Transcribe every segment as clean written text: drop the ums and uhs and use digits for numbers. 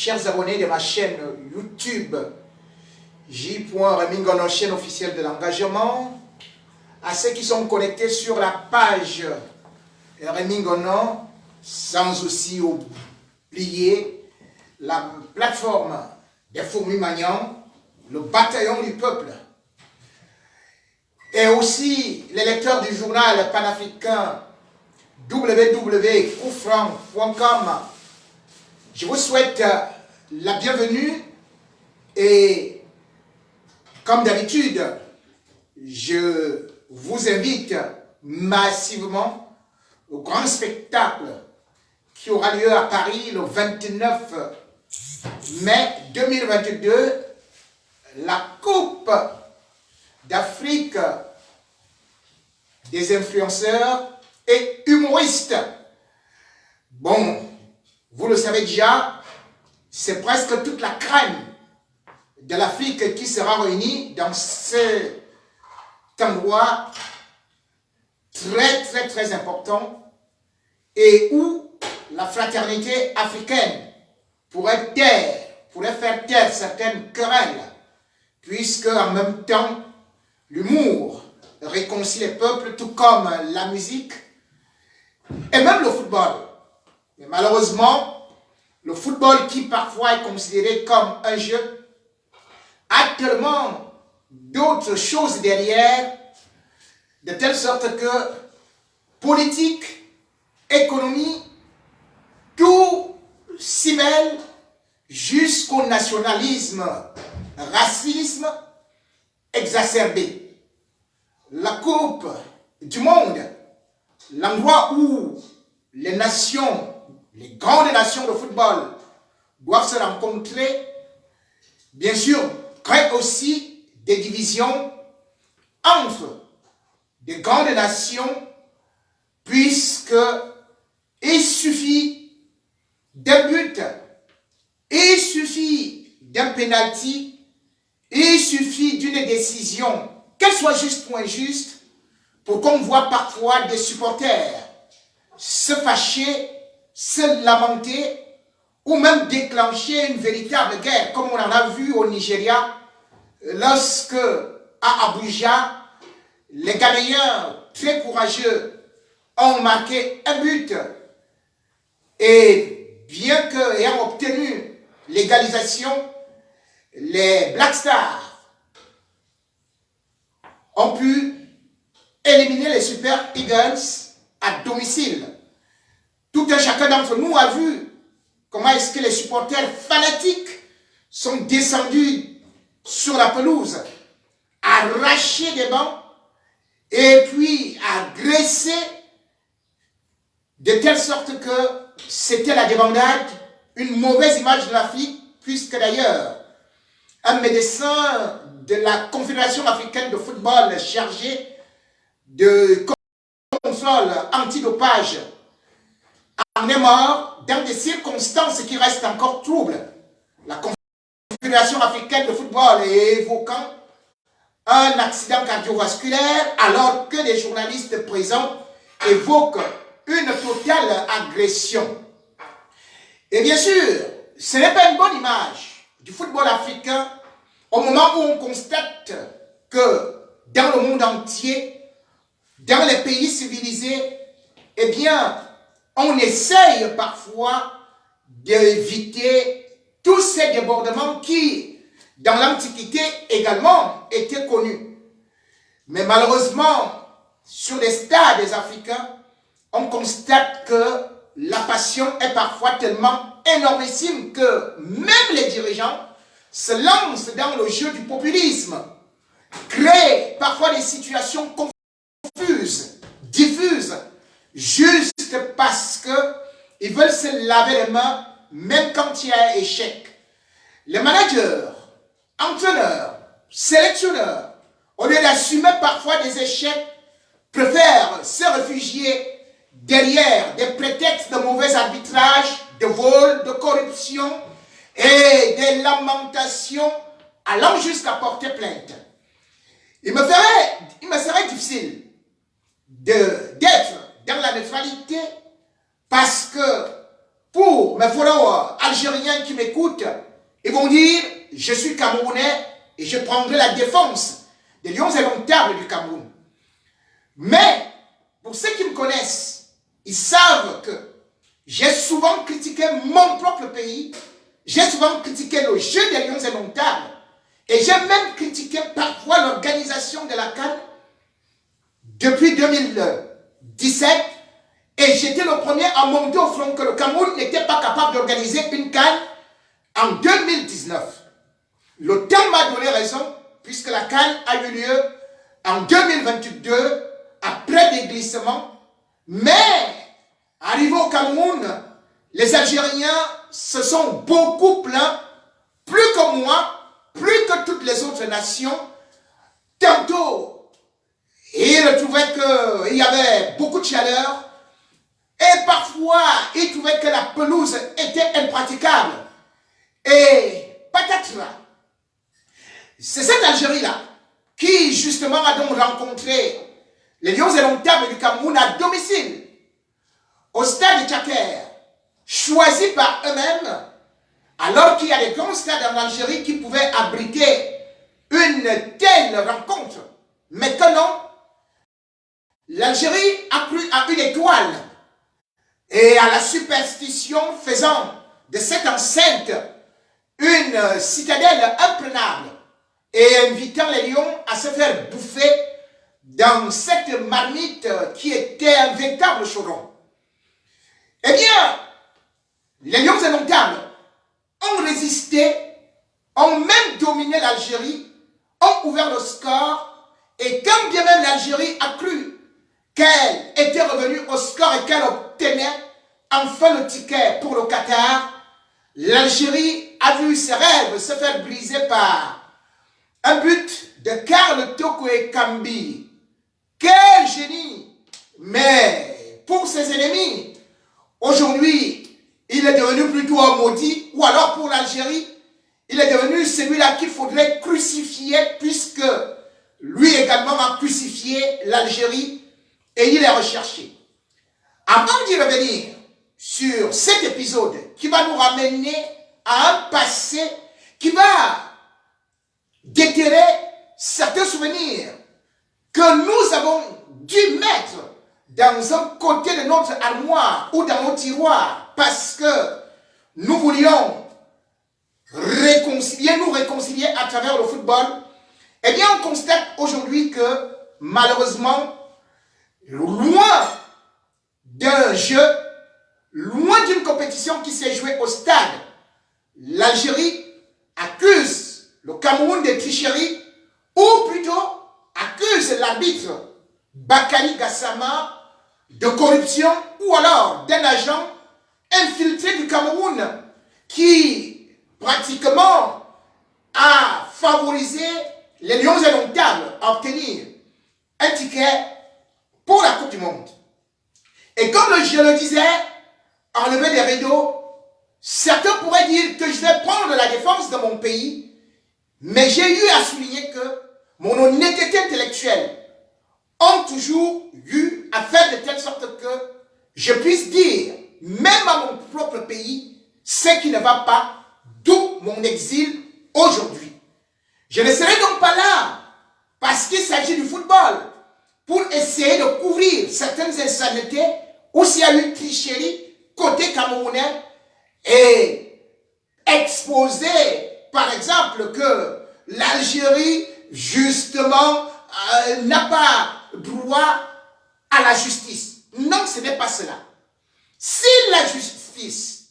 chers abonnés de ma chaîne YouTube J.Remingono, chaîne officielle de l'engagement, à ceux qui sont connectés sur la page Remingono, sans aussi oublier la plateforme des fourmis magnans, le bataillon du peuple, et aussi les lecteurs du journal panafricain www.koufran.com. Je vous souhaite la bienvenue et comme d'habitude, je vous invite massivement au grand spectacle qui aura lieu à Paris le 29 mai 2022, la Coupe d'Afrique des influenceurs et humoristes. Bon, vous le savez déjà, c'est presque toute la crème de l'Afrique qui sera réunie dans cet endroit très important et où la fraternité africaine pourrait faire taire certaines querelles, puisque en même temps l'humour réconcilie les peuples, tout comme la musique et même le football. Mais malheureusement, le football, qui parfois est considéré comme un jeu, a tellement d'autres choses derrière, de telle sorte que politique, économie, tout s'y mêle jusqu'au nationalisme, racisme exacerbé. La Coupe du Monde, l'endroit où les nations, les grandes nations de football doivent se rencontrer, bien sûr, crée aussi des divisions entre des grandes nations, puisque il suffit d'un but, il suffit d'un penalty, il suffit d'une décision, qu'elle soit juste ou injuste, pour qu'on voit parfois des supporters se fâcher, se lamenter, ou même déclencher une véritable guerre, comme on en a vu au Nigeria, lorsque à Abuja, les Ghanéens très courageux ont marqué un but, et bien qu'ayant obtenu l'égalisation, les Black Stars ont pu éliminer les Super Eagles à domicile. Tout un chacun d'entre nous a vu comment est-ce que les supporters fanatiques sont descendus sur la pelouse, arraché des bancs et puis agressé de telle sorte que c'était la débandade, une mauvaise image de l'Afrique, puisque d'ailleurs un médecin de la Confédération africaine de football chargé de contrôle antidopage en est mort dans des circonstances qui restent encore troubles. La Confédération africaine de football est évoquant un accident cardiovasculaire, alors que les journalistes présents évoquent une totale agression. Et bien sûr, ce n'est pas une bonne image du football africain au moment où on constate que dans le monde entier, dans les pays civilisés, eh bien, on essaye parfois d'éviter tous ces débordements qui, dans l'Antiquité également, étaient connus. Mais malheureusement, sur les stades africains, on constate que la passion est parfois tellement énormissime que même les dirigeants se lancent dans le jeu du populisme, créent parfois des situations confuses, diffuses, juste parce qu'ils veulent se laver les mains, même quand il y a un échec. Les managers, entraîneurs, sélectionneurs, au lieu d'assumer parfois des échecs, préfèrent se réfugier derrière des prétextes de mauvais arbitrage, de vol, de corruption et des lamentations allant jusqu'à porter plainte. Il me serait difficile d'être dans la neutralité parce que pour mes followers algériens qui m'écoutent, ils vont dire, je suis Camerounais et je prendrai la défense des lions indomptables du Cameroun. Mais, pour ceux qui me connaissent, ils savent que j'ai souvent critiqué mon propre pays, j'ai souvent critiqué le jeu des lions indomptables, et j'ai même critiqué parfois l'organisation de la CAN depuis 2017, et j'étais le premier à monter au front que le Cameroun n'était pas capable d'organiser une CAN en 2019. Le temps m'a donné raison, puisque la CAN a eu lieu en 2022, après des glissements, mais arrivé au Cameroun, les Algériens se sont beaucoup plaints, plus que moi, plus que toutes les autres nations. Tantôt, ils trouvaient qu'il y avait beaucoup de chaleur, et parfois, ils trouvaient que la pelouse était impraticable. Et peut-être, c'est cette Algérie-là qui, justement, a donc rencontré les lions indomptables du Cameroun à domicile, au stade de Tchaker, choisi par eux-mêmes, alors qu'il y a des grands stades en Algérie qui pouvaient abriter une telle rencontre. Maintenant, l'Algérie a cru à une étoile et à la superstition faisant de cette enceinte une citadelle imprenable et invitant les lions à se faire bouffer dans cette marmite qui était un véritable chaudron. Eh bien, les lions indomptables ont résisté, ont même dominé l'Algérie, ont ouvert le score, et quand bien même l'Algérie a cru qu'elle était revenue au score et qu'elle obtenait enfin le ticket pour le Qatar, l'Algérie a vu ses rêves se faire briser par un but de Karl Toko Ekambi. Quel génie! Mais pour ses ennemis, aujourd'hui, il est devenu plutôt un maudit, ou alors pour l'Algérie, il est devenu celui-là qu'il faudrait crucifier, puisque lui également a crucifié l'Algérie et il est recherché. Avant d'y revenir sur cet épisode qui va nous ramener à un passé qui va déterrer certains souvenirs que nous avons dû mettre dans un côté de notre armoire ou dans nos tiroirs parce que nous voulions nous réconcilier à travers le football, eh bien on constate aujourd'hui que malheureusement, loin d'un jeu, loin d'une compétition qui s'est jouée au stade, l'Algérie accuse le Cameroun de tricherie, ou plutôt accuse l'arbitre Bakary Gassama de corruption, ou alors d'un agent infiltré du Cameroun qui pratiquement a favorisé les lions indomptables à obtenir un ticket pour la Coupe du Monde. Et comme je le disais, enlever des rideaux, certains pourraient dire que je vais prendre la défense de mon pays, mais j'ai eu à souligner que mon honnêteté intellectuelle ont toujours eu à faire de telle sorte que je puisse dire, même à mon propre pays, ce qui ne va pas, d'où mon exil aujourd'hui. Je ne serai donc pas là parce qu'il s'agit du football pour essayer de couvrir certaines insanités ou s'il y a eu tricherie côté camerounais et exposer par exemple que l'Algérie justement n'a pas droit à la justice. Non, ce n'est pas cela. Si la justice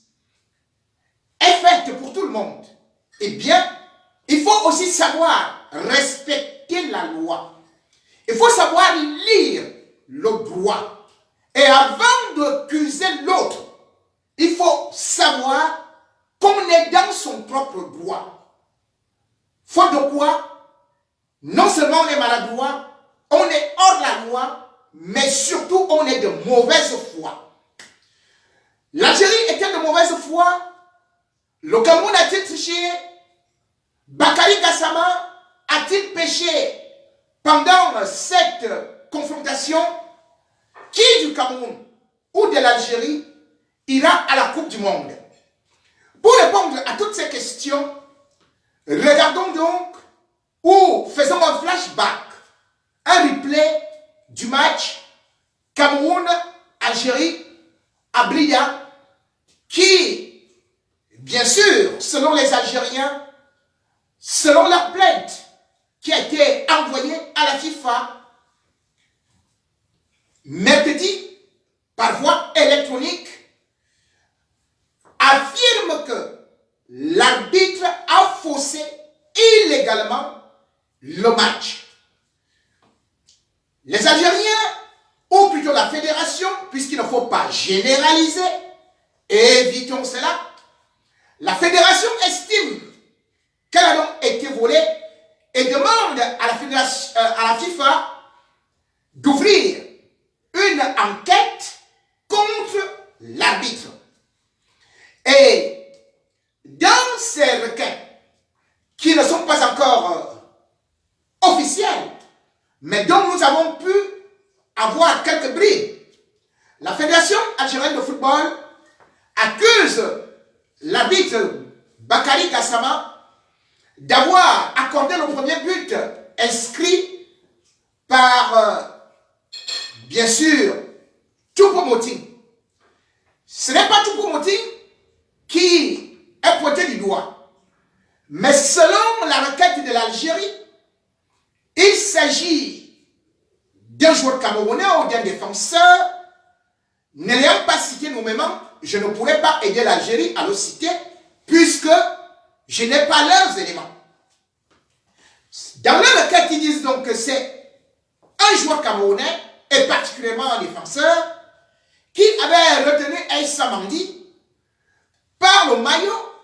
est faite pour tout le monde, eh bien, il faut aussi savoir respecter la loi. Il faut savoir lire le droit. Et avant d'accuser l'autre, il faut savoir qu'on est dans son propre droit. Faute de quoi, non seulement on est maladroit, on est hors la loi, mais surtout on est de mauvaise foi. L'Algérie était de mauvaise foi. Le Cameroun a-t-il triché? Bakary Gassama a-t-il péché pendant cette confrontation? Qui du Cameroun ou de l'Algérie ira à la Coupe du Monde? Pour répondre à toutes ces questions, regardons donc ou faisons un flashback, un replay du match Cameroun-Algérie à Bria qui, bien sûr, selon les Algériens, selon leur plainte qui a été envoyée à la FIFA mercredi par voie électronique, affirme que l'arbitre a faussé illégalement le match. Les Algériens, ou plutôt la fédération, puisqu'il ne faut pas généraliser, évitons cela, la fédération estime qu'elle a donc été volée et demande à la FIFA d'ouvrir une enquête contre l'arbitre. Et dans ces requêtes, qui ne sont pas encore officielles, mais dont nous avons pu avoir quelques bribes, la Fédération algérienne de football accuse l'arbitre Bakary Gassama d'avoir accordé le premier but inscrit par, bien sûr, Choupo-Moting. Ce n'est pas Choupo-Moting qui est pointé du doigt, mais selon la requête de l'Algérie, il s'agit d'un joueur camerounais ou d'un défenseur. Ne l'ayant pas cité nommément, je ne pourrais pas aider l'Algérie à le citer puisque je n'ai pas leurs éléments. Dans leur requête, ils disent donc que c'est un joueur camerounais et particulièrement un défenseur qui avait retenu Aïssa Mandi par le maillot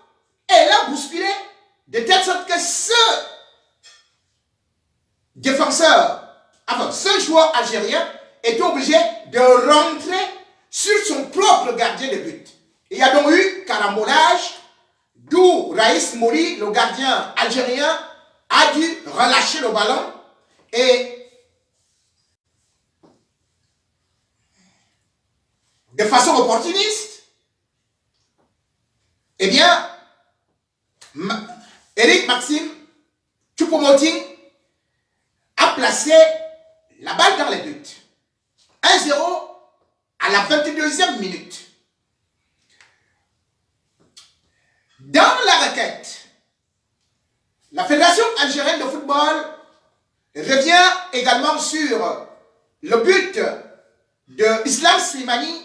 et l'a bousculé de telle sorte que ce défenseur, enfin ce joueur algérien est obligé de rentrer sur son propre gardien de but. Il y a donc eu carambolage, d'où Raïs Mouri, le gardien algérien, a dû relâcher le ballon et de façon opportuniste, eh bien, Eric Maxime Choupo-Moting a placé la balle dans les buts. 1-0 à la 22e minute. Dans la requête, la Fédération algérienne de football revient également sur le but de Islam Slimani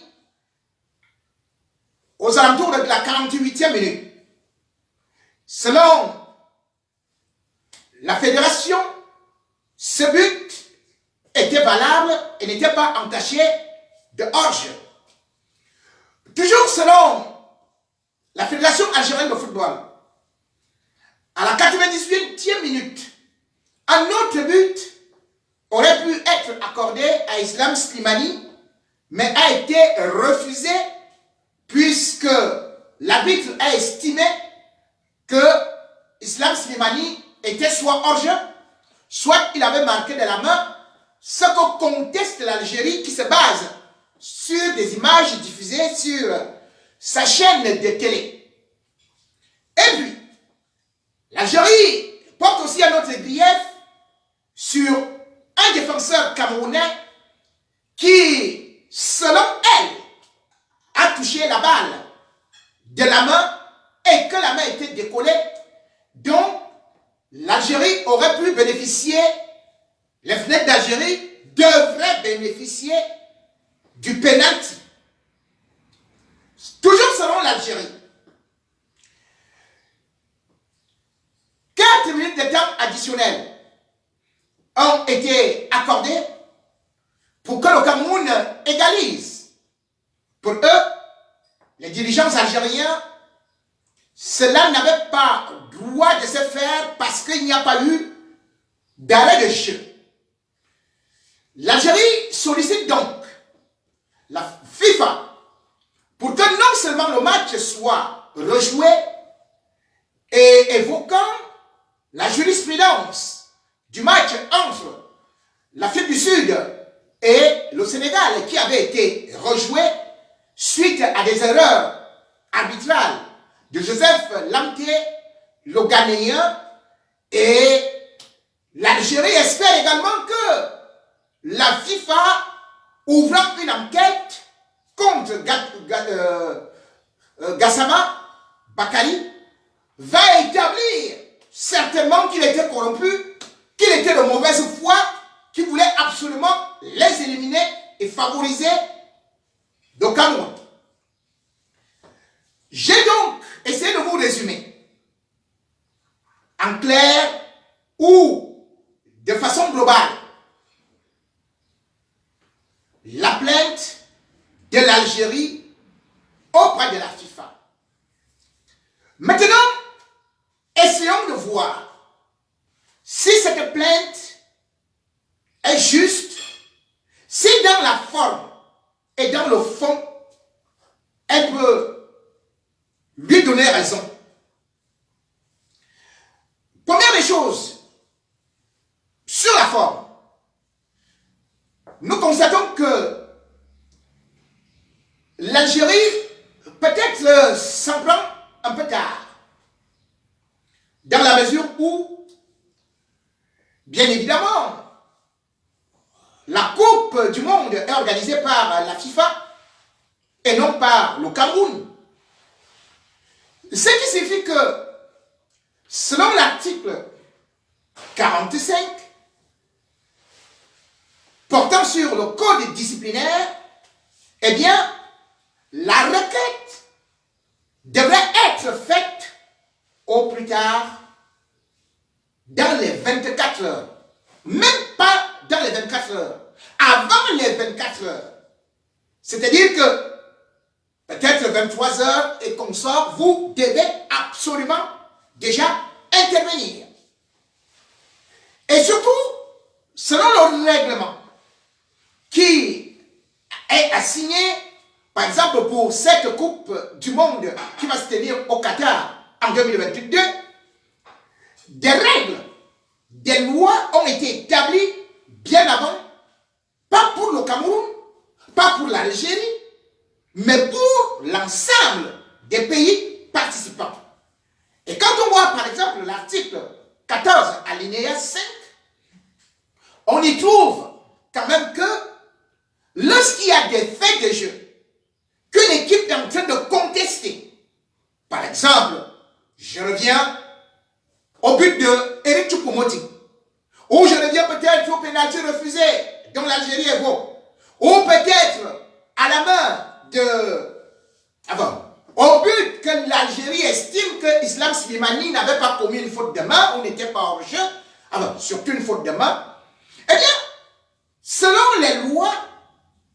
aux alentours de la 48e minute. Selon la Fédération, ce but était valable et n'était pas entaché de hors-jeu. Toujours selon la Fédération algérienne de football, à la 98e minute, un autre but aurait pu être accordé à Islam Slimani, mais a été refusé puisque l'arbitre a estimé que Islam Slimani était soit hors-jeu, soit il avait marqué de la main, ce que conteste l'Algérie qui se base sur des images diffusées sur sa chaîne de télé. Et puis, l'Algérie porte aussi un autre grief sur un défenseur camerounais qui, selon elle, a touché la balle de la main et que la main était décollée, donc l'Algérie aurait pu bénéficier, les fenêtres d'Algérie devraient bénéficier du penalty. Toujours selon l'Algérie. 4 minutes de temps additionnels ont été accordées pour que le Cameroun égalise. Pour eux, les dirigeants algériens, cela n'avait pas droit de se faire parce qu'il n'y a pas eu d'arrêt de jeu. L'Algérie sollicite donc la FIFA pour que non seulement le match soit rejoué et évoquant la jurisprudence du match entre l'Afrique du Sud et le Sénégal qui avait été rejoué suite à des erreurs arbitrales de Joseph Lamté, le Ghanéen, et l'Algérie espère également que la FIFA, ouvrant une enquête contre Gassama Bakari, va établir certainement qu'il était corrompu, qu'il était de mauvaise foi, qu'il voulait absolument les éliminer et favoriser le Cameroun. J'ai donc essayé de vous résumer en clair ou de façon globale la plainte de l'Algérie auprès de la FIFA. Maintenant, essayons de voir si cette plainte est juste, si dans la forme et dans le fond, elle peut lui donner raison. Première des choses, sur la forme, nous constatons que l'Algérie peut-être s'en prend un peu tard, dans la mesure où, bien évidemment, la Coupe du Monde est organisée par la FIFA et non par le Cameroun. Ce qui signifie que, selon l'article 45, portant sur le code disciplinaire, eh bien, la requête devrait être faite au plus tard dans les 24 heures. Même pas dans les 24 heures. Avant les 24 heures. C'est-à-dire que peut-être 23 heures et consort, vous devez absolument déjà intervenir. Et surtout, selon le règlement qui est assigné, par exemple pour cette Coupe du Monde qui va se tenir au Qatar en 2022, des règles, des lois ont été établies bien avant, pas pour le Cameroun, pas pour l'Algérie, mais pour l'ensemble des pays participants. Et quand on voit par exemple l'article 14 alinéa 5, on y trouve quand même que lorsqu'il y a des faits de jeu qu'une équipe est en train de contester, par exemple, je reviens au but de Eric Choupo-Moting, ou je reviens peut-être au pénalty refusé dont l'Algérie est beau, ou peut-être à la main au but que l'Algérie estime que Islam Slimani n'avait pas commis une faute de main, ou n'était pas hors jeu, surtout une faute de main, eh bien, selon les lois,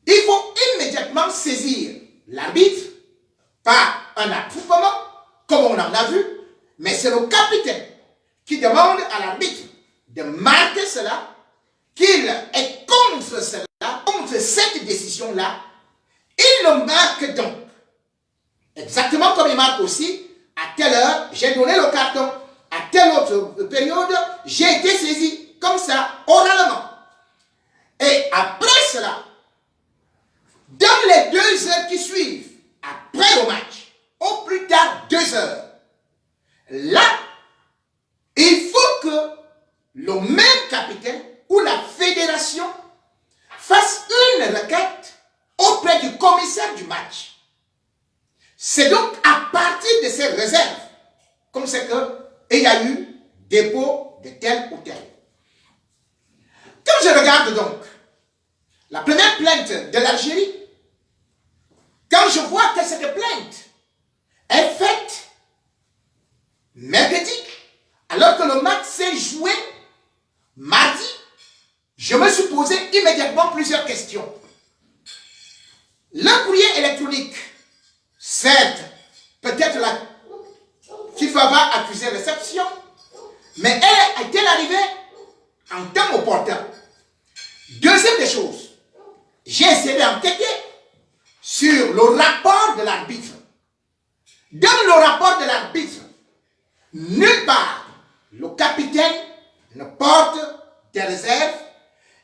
il faut immédiatement saisir l'arbitre par un attroupement, comme on en a vu, mais c'est le capitaine qui demande à l'arbitre de marquer cela, qu'il est contre cela, contre cette décision-là. Il le marque donc. Exactement comme il marque aussi, à telle heure, j'ai donné le carton, à telle autre période, j'ai été saisi, comme ça, oralement. Et après cela, dans les 2 heures qui suivent, après le match, au plus tard 2 heures, là, il faut que le même capitaine ou la fédération fasse une requête auprès du commissaire du match. C'est donc à partir de ces réserves, comme c'est qu'il y a eu dépôt de tel ou tel. Quand je regarde donc la première plainte de l'Algérie, quand je vois que cette plainte est faite mercredi, alors que le match s'est joué mardi, je me suis posé immédiatement plusieurs questions. Le courrier électronique, certes, peut-être la FIFA va accuser réception, mais est-elle arrivée en temps opportun? Deuxième des choses, j'ai essayé d'enquêter sur le rapport de l'arbitre. Dans le rapport de l'arbitre, nulle part le capitaine ne porte des réserves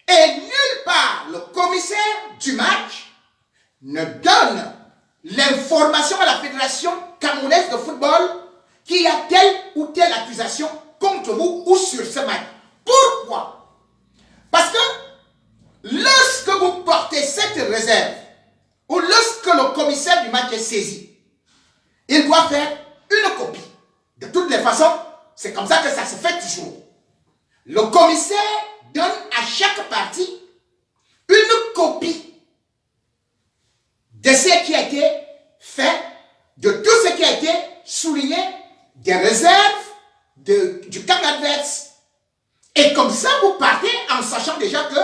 et nulle part le commissaire du match ne donne telle accusation contre vous ou sur ce match. Pourquoi? Parce que lorsque vous portez cette réserve, ou lorsque le commissaire du match est saisi, il doit faire une copie. De toutes les façons, c'est comme ça que ça se fait toujours. Le commissaire donne à chaque partie une copie de ce qui a été fait, de tout ce qui a été souligné, des réserves du camp adverse. Et comme ça, vous partez en sachant déjà que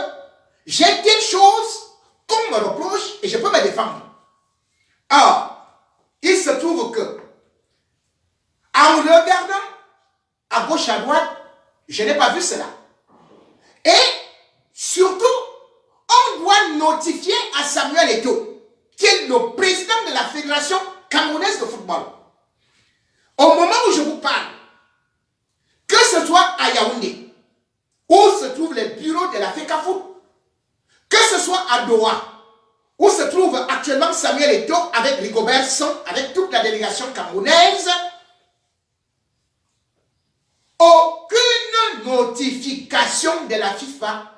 j'ai telle chose qu'on me reproche et je peux me défendre. Or, il se trouve que, en regardant à gauche, à droite, je n'ai pas vu cela. Et surtout, on doit notifier à Samuel Eto'o, qui est le président de la Fédération camerounaise de football. Au moment où je vous parle, que ce soit à Yaoundé, où se trouvent les bureaux de la FECAFOOT, que ce soit à Doha, où se trouve actuellement Samuel Eto'o avec Rigobert Song, avec toute la délégation camerounaise, aucune notification de la FIFA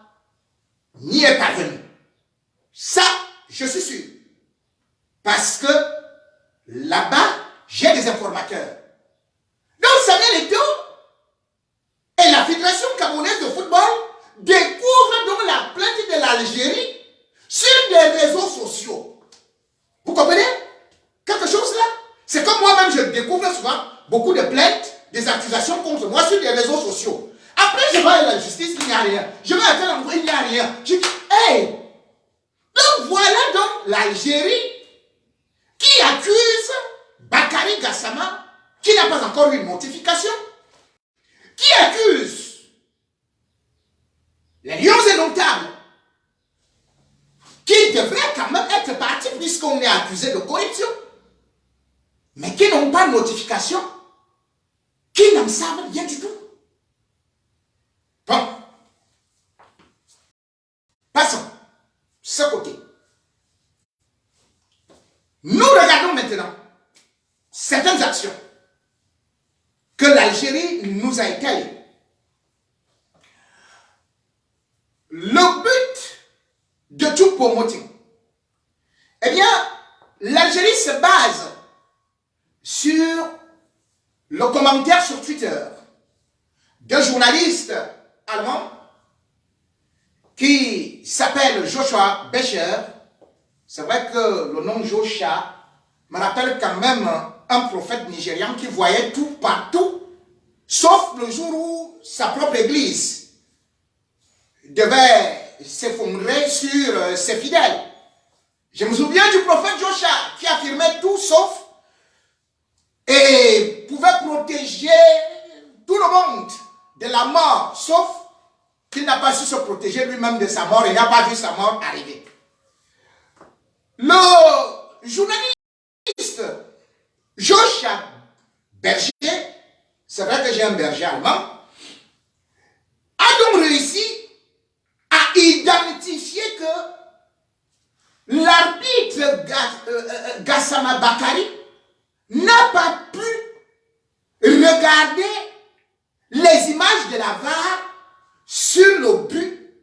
n'y est parvenue. Ça, je suis sûr. Parce que là-bas, j'ai des informateurs. Donc Samuel Eto'o et la Fédération camerounaise de football découvrent donc la plainte de l'Algérie sur des réseaux sociaux. Vous comprenez? Quelque chose là? C'est comme moi-même, je découvre souvent beaucoup de plaintes, des accusations contre moi sur des réseaux sociaux. Après, je vais à la justice, il n'y a rien. Je vais à tel endroit, il n'y a rien. Je dis, hey! Donc voilà donc l'Algérie qui accuse Bakary Gassama, qui n'a pas encore eu une notification, qui accuse les Lions indomptables, qui devraient quand même être partis puisqu'on est accusé de corruption, mais qui n'ont pas de notification, qui n'en savent rien du tout. Bon. Passons. Ce côté. Nous regardons maintenant certaines actions que l'Algérie nous a étalées. Le but de tout promoting, eh bien, l'Algérie se base sur le commentaire sur Twitter d'un journaliste allemand qui s'appelle Joshua Becher. C'est vrai que le nom Joshua me rappelle quand même un prophète nigérian qui voyait tout partout, sauf le jour où sa propre église devait s'effondrer sur ses fidèles. Je me souviens du prophète Joshua qui affirmait tout sauf et pouvait protéger tout le monde de la mort, sauf qu'il n'a pas su se protéger lui-même de sa mort et n'a pas vu sa mort arriver. Le journaliste Joshua Berger, c'est vrai que j'ai un berger allemand, a donc réussi à identifier que l'arbitre Gassama Bakary n'a pas pu regarder les images de la VAR sur le but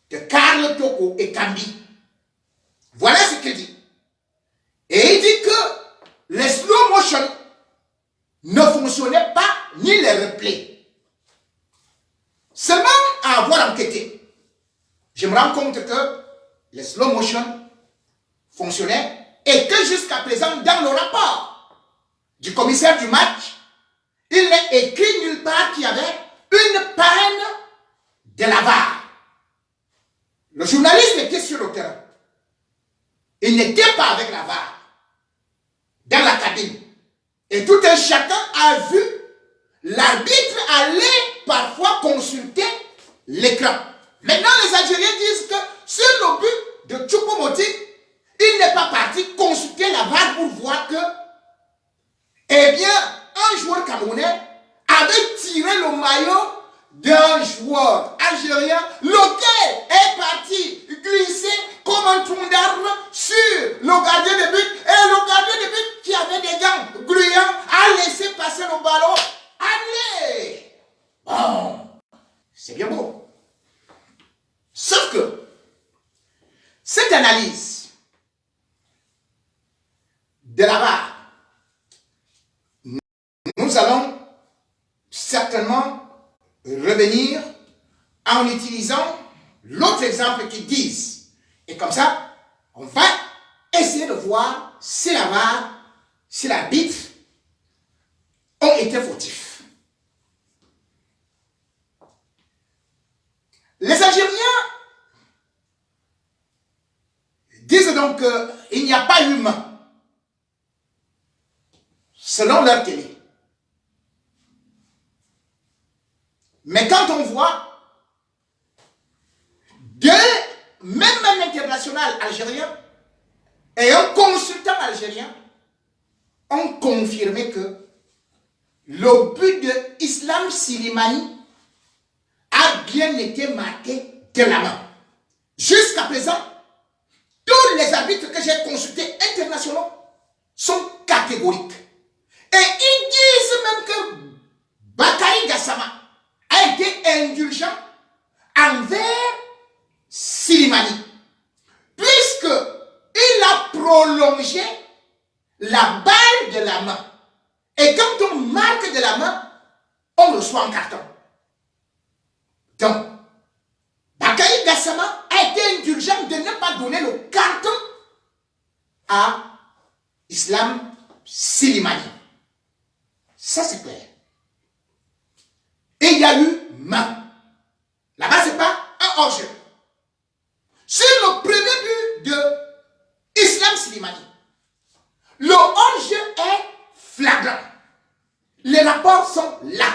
de Karl Toko et Kambi. Voilà ce qu'il dit. Et il dit que les slow motion ne fonctionnaient pas, ni les replays. Seulement à avoir enquêté, je me rends compte que les slow motion fonctionnaient et que jusqu'à présent, dans le rapport du commissaire du match, il n'est écrit nulle part qu'il y avait une panne de la VAR. Le journaliste était sur le terrain. Il n'était pas avec la VAR dans la cabine. Et tout un chacun a vu l'arbitre aller parfois consulter l'écran. Maintenant, les Algériens disent que sur le but de Choupo-Moting, il n'est pas parti consulter la VAR pour voir que, eh bien, un joueur camerounais avait tiré le maillot d'un joueur algérien, lequel est parti glisser comme un tronc d'arbre sur le gardien de but. Et le gardien de but, qui avait des gants bruyants, a laissé passer le ballon, a annulé. Bon, c'est bien beau. Sauf que cette analyse de la VAR, nous allons certainement revenir en utilisant l'autre exemple qu'ils disent. Et comme ça, on va essayer de voir si la VAR, si l'arbitre ont été fautifs. Les Algériens disent donc qu'il n'y a pas eu main, selon leur télé. Mais quand on voit même un international algérien et un consultant algérien ont confirmé que le but de Islam Silimani a bien été marqué de la main. Jusqu'à présent, tous les arbitres que j'ai consultés internationaux sont catégoriques. Et ils disent même que Bakary Gassama a été indulgent envers Silimani, puisqu'il a prolongé la balle de la main. Et quand on marque de la main, on reçoit un carton. Donc, Bakary Gassama a été indulgent de ne pas donner le carton à Islam Silimani. Ça, c'est clair. Et il y a eu main. Là-bas, ce n'est pas un hors-jeu. Sur le premier but de Islam Silimani, le hors-jeu est flagrant. Les rapports sont là.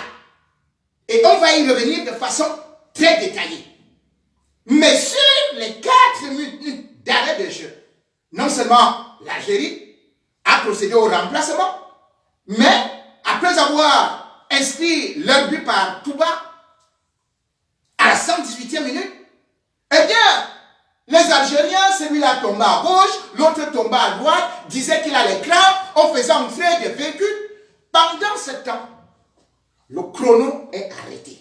Et on va y revenir de façon très détaillée. Mais sur les 4 minutes d'arrêt de jeu, non seulement l'Algérie a procédé au remplacement, mais après avoir inscrit leur but par Touba à la 118e minute, eh bien, les Algériens, celui-là tombait à gauche, l'autre tombait à droite, disait qu'il a les crampes, on faisait entrer des véhicules. Pendant ce temps, le chrono est arrêté.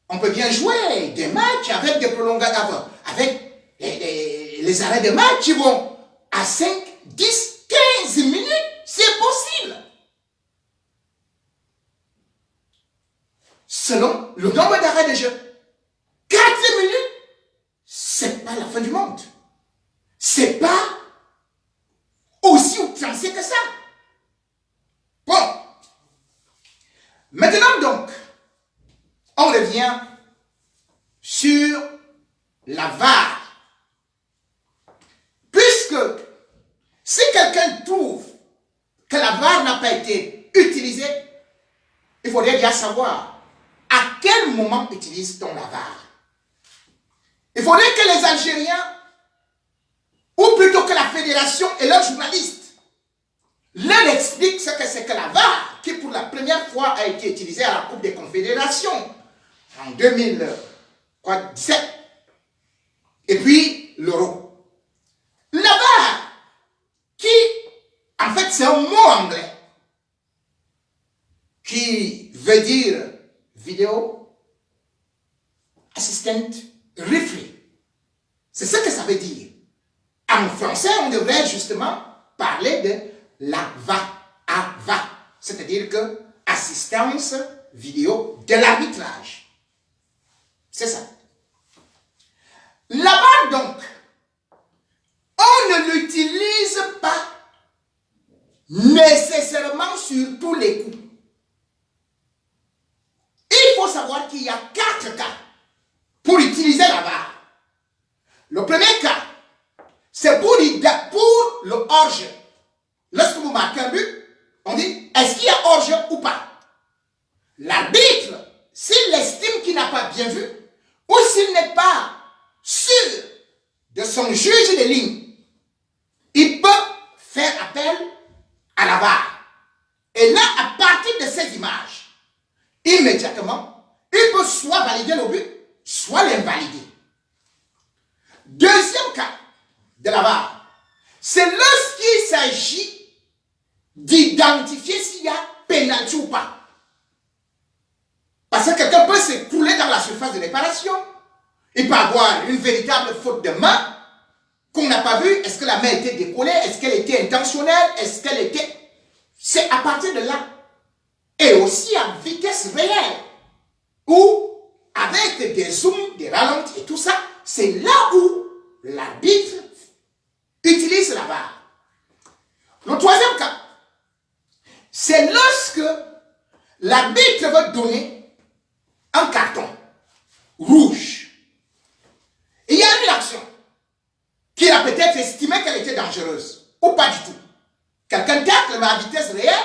On peut bien jouer des matchs avec des prolongations, avec les arrêts de match qui vont à 5, 10, 15 minutes. C'est possible. Selon le nombre d'arrêts de jeu. 4 minutes, c'est pas la fin du monde. C'est pas aussi outrancier que ça. Bon. Maintenant donc, on revient sur la VAR. Puisque si quelqu'un trouve que la VAR n'a pas été utilisée, il faudrait bien savoir à quel moment utilise-t-on la VAR. Il faudrait que les Algériens, ou plutôt que la fédération et leurs journalistes, leur expliquent ce que c'est que la VAR, qui pour la première fois a été utilisée à la Coupe des Confédérations en 2017. Et puis l'Euro. La VAR, qui, en fait, c'est un mot anglais, qui veut dire vidéo assistant referee. C'est ce que ça veut dire. En français, on devrait justement parler de la VAR, c'est-à-dire que assistance vidéo de l'arbitrage. C'est ça. La VAR, donc, on ne l'utilise pas nécessairement sur tous les coups. Il faut savoir qu'il y a 4 cas pour utiliser la VAR. Le premier cas, c'est pour le hors-jeu. Lorsque vous marquez un but, on dit, est-ce qu'il y a hors-jeu ou pas? L'arbitre, s'il estime qu'il n'a pas bien vu, ou s'il n'est pas sûr de son juge de ligne, il peut faire appel à la VAR. Et là, à partir de ces images, immédiatement, il peut soit valider le but, soit l'invalider. Deuxième cas de la VAR, c'est lorsqu'il s'agit d'identifier s'il y a pénalty ou pas. Parce que quelqu'un peut s'écrouler dans la surface de réparation. Il peut avoir une véritable faute de main qu'on n'a pas vue. Est-ce que la main était décollée? Est-ce qu'elle était intentionnelle? Est-ce qu'elle était... C'est à partir de là. Et aussi à vitesse réelle. Ou avec des zooms, des ralentis et tout ça, c'est là où l'arbitre utilise la VAR. Le troisième cas, c'est lorsque l'arbitre veut donner un carton rouge. Il y a une action qu'il a peut-être estimé qu'elle était dangereuse, ou pas du tout. Quelqu'un tacle, mais à vitesse réelle,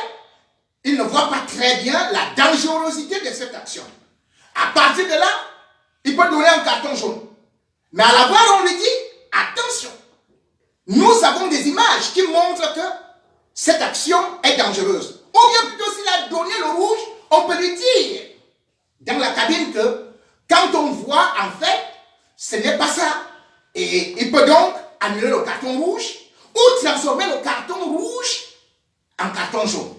il ne voit pas très bien la dangerosité de cette action. À partir de là, il peut donner un carton jaune. Mais à la VAR, on lui dit, attention, nous avons des images qui montrent que cette action est dangereuse. Ou bien plutôt, s'il a donné le rouge, on peut lui dire dans la cabine que quand on voit, en fait, ce n'est pas ça. Et il peut donc annuler le carton rouge ou transformer le carton rouge en carton jaune.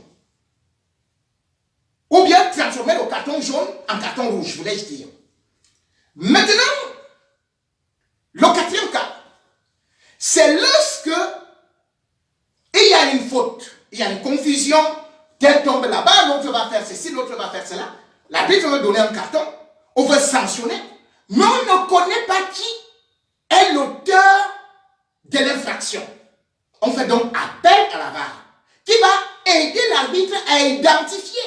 Ou bien transformer le carton jaune en carton rouge, voulais-je dire. Maintenant, le quatrième cas, c'est lorsque il y a une faute, il y a une confusion, tel tombe là-bas, l'autre va faire ceci, l'autre va faire cela. L'arbitre veut donner un carton, on veut sanctionner, mais on ne connaît pas qui est l'auteur de l'infraction. On fait donc appel à la VAR, qui va aider l'arbitre à identifier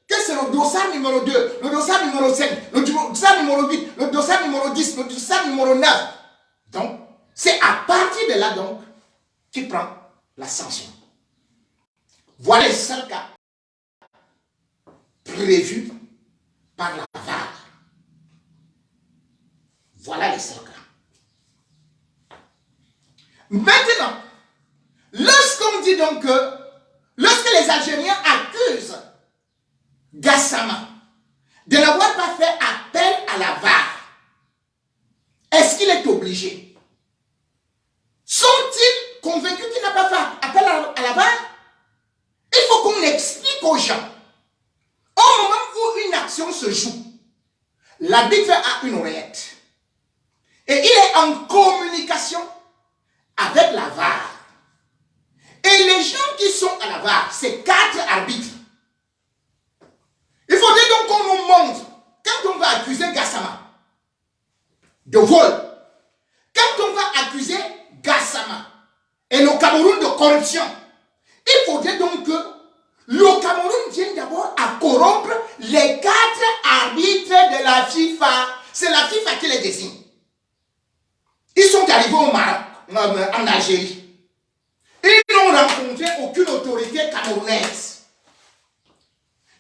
que c'est le dossard numéro 2, le dossard numéro 5, le dossard numéro 8, le dossard numéro 10, le dossard numéro 9. Donc, c'est à partir de là, donc, qu'il prend la sanction. Voilà les seuls cas prévus par la VAR. Voilà les seuls cas. Maintenant, lorsqu'on dit donc que, lorsque les Algériens accusent Gassama de n'avoir pas fait appel à la VAR, est-ce qu'il est obligé? Sont-ils convaincus qu'il n'a pas fait appel à la VAR? Il faut qu'on explique aux gens. Au moment où une action se joue, l'arbitre a une oreillette. Et il est en communication avec la VAR. Et les gens qui sont à la VAR, c'est 4 arbitres. Il faudrait donc qu'on nous montre, quand on va accuser Gassama de vol, quand on va accuser Gassama et le Cameroun de corruption, il faudrait donc que le Cameroun vienne d'abord à corrompre les 4 arbitres de la FIFA. C'est la FIFA qui les désigne. Ils sont arrivés au Maroc, en Algérie. Ils n'ont rencontré aucune autorité camerounaise.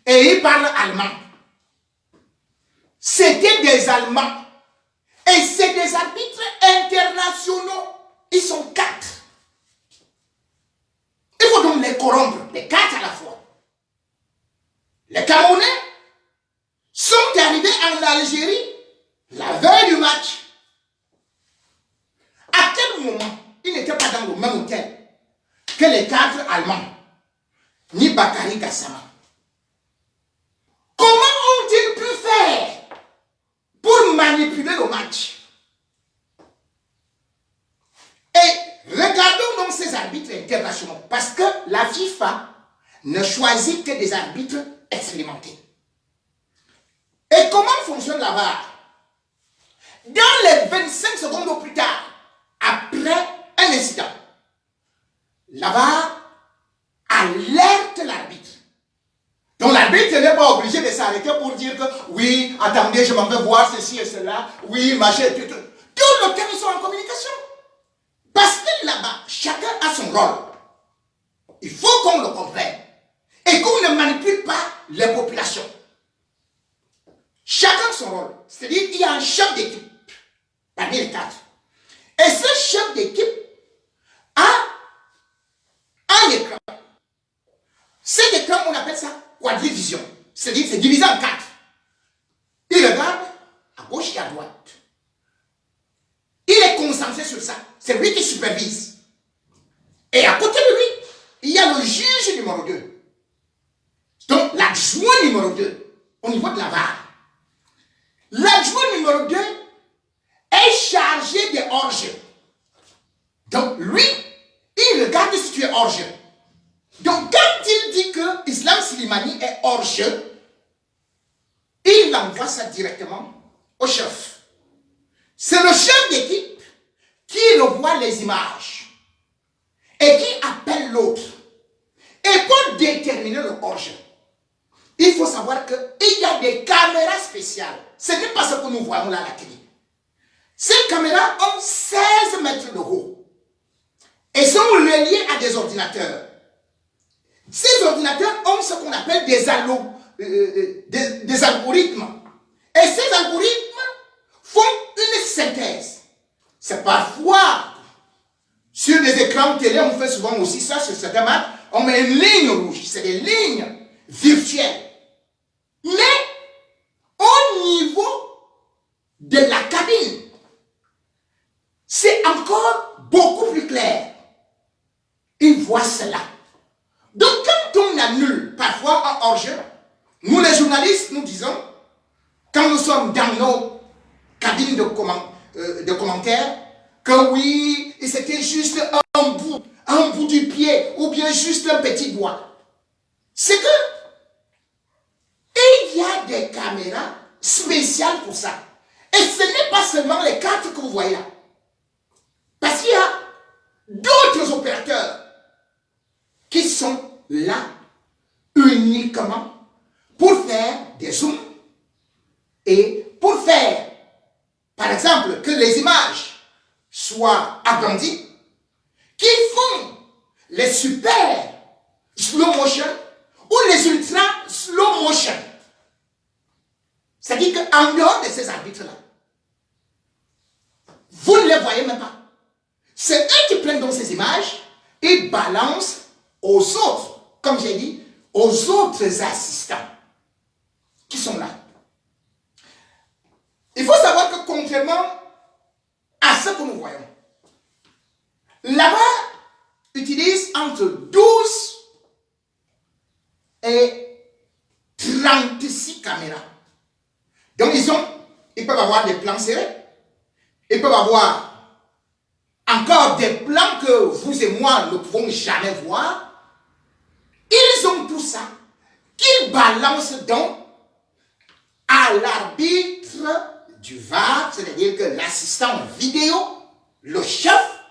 Et ils parlent allemand. C'était des Allemands. Et c'est des arbitres internationaux. Ils sont 4. Il faut donc les corrompre, les 4 à la fois. Les Camerounais sont arrivés en Algérie la veille du match. À quel moment ils n'étaient pas dans le même hôtel que les 4 Allemands, ni Bakary Gassama? Comment ont-ils pu faire pour manipuler le match? Et regardons donc ces arbitres internationaux, parce que la FIFA ne choisit que des arbitres expérimentés. Et comment fonctionne la VAR? Dans les 25 secondes au plus tard, après un incident, la VAR alerte l'arbitre. Donc l'arbitre n'est pas obligé de s'arrêter pour dire que oui, attendez, je m'en vais voir ceci et cela, oui, machin, tout le temps ils sont en communication. Parce que là-bas, chacun a son rôle. Il faut qu'on le comprenne. Et qu'on ne manipule pas les populations. Chacun son rôle. C'est-à-dire qu'il y a un chef d'équipe parmi les 4. Et ce chef d'équipe a un écran. Cet écran, on appelle ça quadrivision. C'est-à-dire c'est divisé en 4. Il regarde à gauche et à droite. Il est concentré sur ça. C'est lui qui supervise. Et à côté de lui, il y a le juge numéro 2. l'adjoint numéro 2 au niveau de la VAR. L'adjoint numéro 2 est chargé des hors-jeu. Donc, lui, il regarde si tu es hors-jeu. Donc, quand il dit que Islam Slimani est hors-jeu, il envoie ça directement au chef. C'est le chef d'équipe qui revoit les images et qui appelle l'autre. Et pour déterminer le hors-jeu, il faut savoir qu'il y a des caméras spéciales. Ce n'est pas ce que nous voyons là à la télé. Ces caméras ont 16 mètres de haut et sont reliées à des ordinateurs. Ces ordinateurs ont ce qu'on appelle des algorithmes. Et ces algorithmes font une synthèse. C'est parfois, sur des écrans télé, on fait souvent aussi ça, sur certains matchs, on met une ligne rouge. C'est des lignes virtuelles. Mais au niveau de la cabine, c'est encore beaucoup plus clair. Il voit cela. Donc quand on annule parfois un hors-jeu, nous les journalistes, nous disons, quand nous sommes dans nos cabines de commentaires, que oui, c'était juste un bout du pied, ou bien juste un petit doigt. C'est que il y a des caméras spéciales pour ça. Et ce n'est pas seulement les 4 que vous voyez là. Parce qu'il y a d'autres opérateurs qui sont là uniquement pour faire des zooms et pour faire, par exemple, que les images soient agrandies, qui font les super slow motion ou les ultra slow motion. C'est-à-dire qu'en dehors de ces arbitres-là, vous ne les voyez même pas. C'est eux qui prennent donc ces images et balancent aux autres, comme j'ai dit, aux autres assistants qui sont là. Il faut savoir que contrairement à ce que nous voyons, là-bas utilise entre 12 et 36 caméras. Donc ils peuvent avoir des plans serrés, ils peuvent avoir encore des plans que vous et moi ne pouvons jamais voir. Ils ont tout ça qu'ils balancent donc à l'arbitre du VAR, c'est-à-dire que l'assistant vidéo, le chef,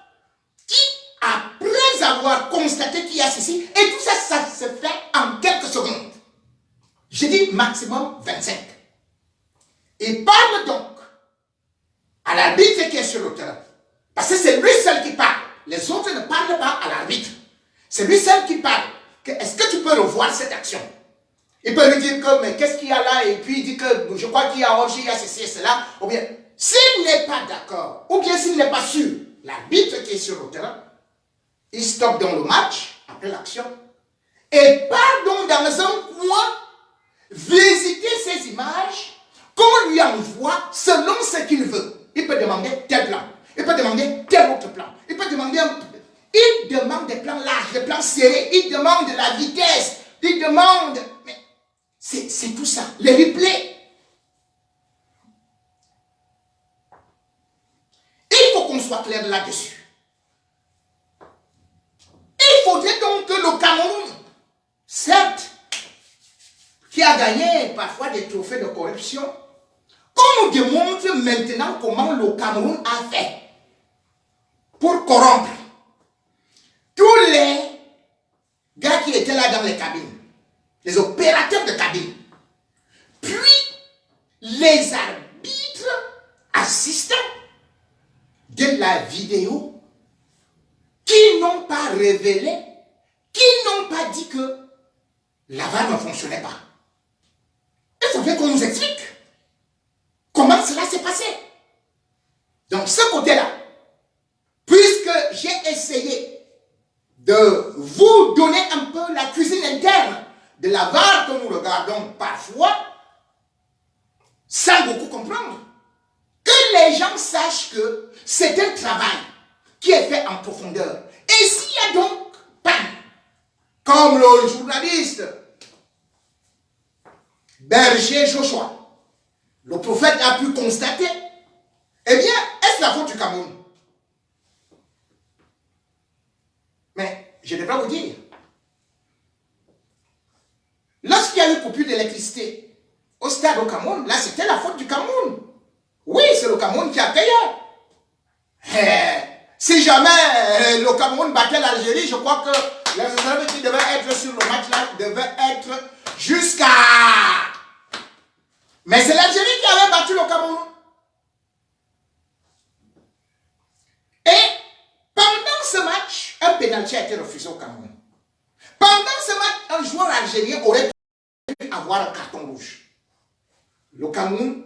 qui après avoir constaté qu'il y a ceci, et tout ça, ça se fait en quelques secondes. Je dis maximum 25. Il parle donc à l'arbitre qui est sur le terrain. Parce que c'est lui seul qui parle. Les autres ne parlent pas à l'arbitre. C'est lui seul qui parle. Est-ce que tu peux revoir cette action? Il peut lui dire que, mais qu'est-ce qu'il y a là? Et puis il dit que je crois qu'il y a il y a ceci et cela. Ou bien, s'il n'est pas d'accord, ou bien s'il n'est pas sûr, l'arbitre qui est sur le terrain, il stoppe dans le match, après l'action, et part donc dans un coin, visiter ces images, qu'on lui envoie selon ce qu'il veut. Il peut demander tel plan, il peut demander tel autre plan, il peut demander il demande des plans larges, des plans serrés, il demande de la vitesse, il demande... Mais c'est tout ça, les replays. Il faut qu'on soit clair là-dessus. Il faudrait donc que le Cameroun, certes, qui a gagné parfois des trophées de corruption, qu'on nous démontre maintenant comment le Cameroun a fait pour corrompre tous les gars qui étaient là dans les cabines, les opérateurs de cabine, puis les arbitres assistants de la vidéo qui n'ont pas révélé, qui n'ont pas dit que la VAR ne fonctionnait pas. Il faudrait qu'on nous explique comment cela s'est passé. Donc ce côté-là, puisque j'ai essayé de vous donner un peu la cuisine interne de la VAR que nous regardons parfois, sans beaucoup comprendre, que les gens sachent que c'est un travail qui est fait en profondeur. Et s'il y a donc panne, comme le journaliste berger Joshua, le prophète a pu constater, eh bien, est-ce la faute du Cameroun? Mais je devrais vous dire, lorsqu'il y a eu coupure d'électricité au stade au Cameroun, là c'était la faute du Cameroun. Oui, c'est le Cameroun qui a payé. Si jamais le Cameroun battait l'Algérie, je crois que les réserves qui devaient être sur le match là devaient être jusqu'à... Mais c'est l'Algérie qui avait battu le Cameroun. Et pendant ce match, un pénalty a été refusé au Cameroun. Pendant ce match, un joueur algérien aurait pu avoir un carton rouge. Le Cameroun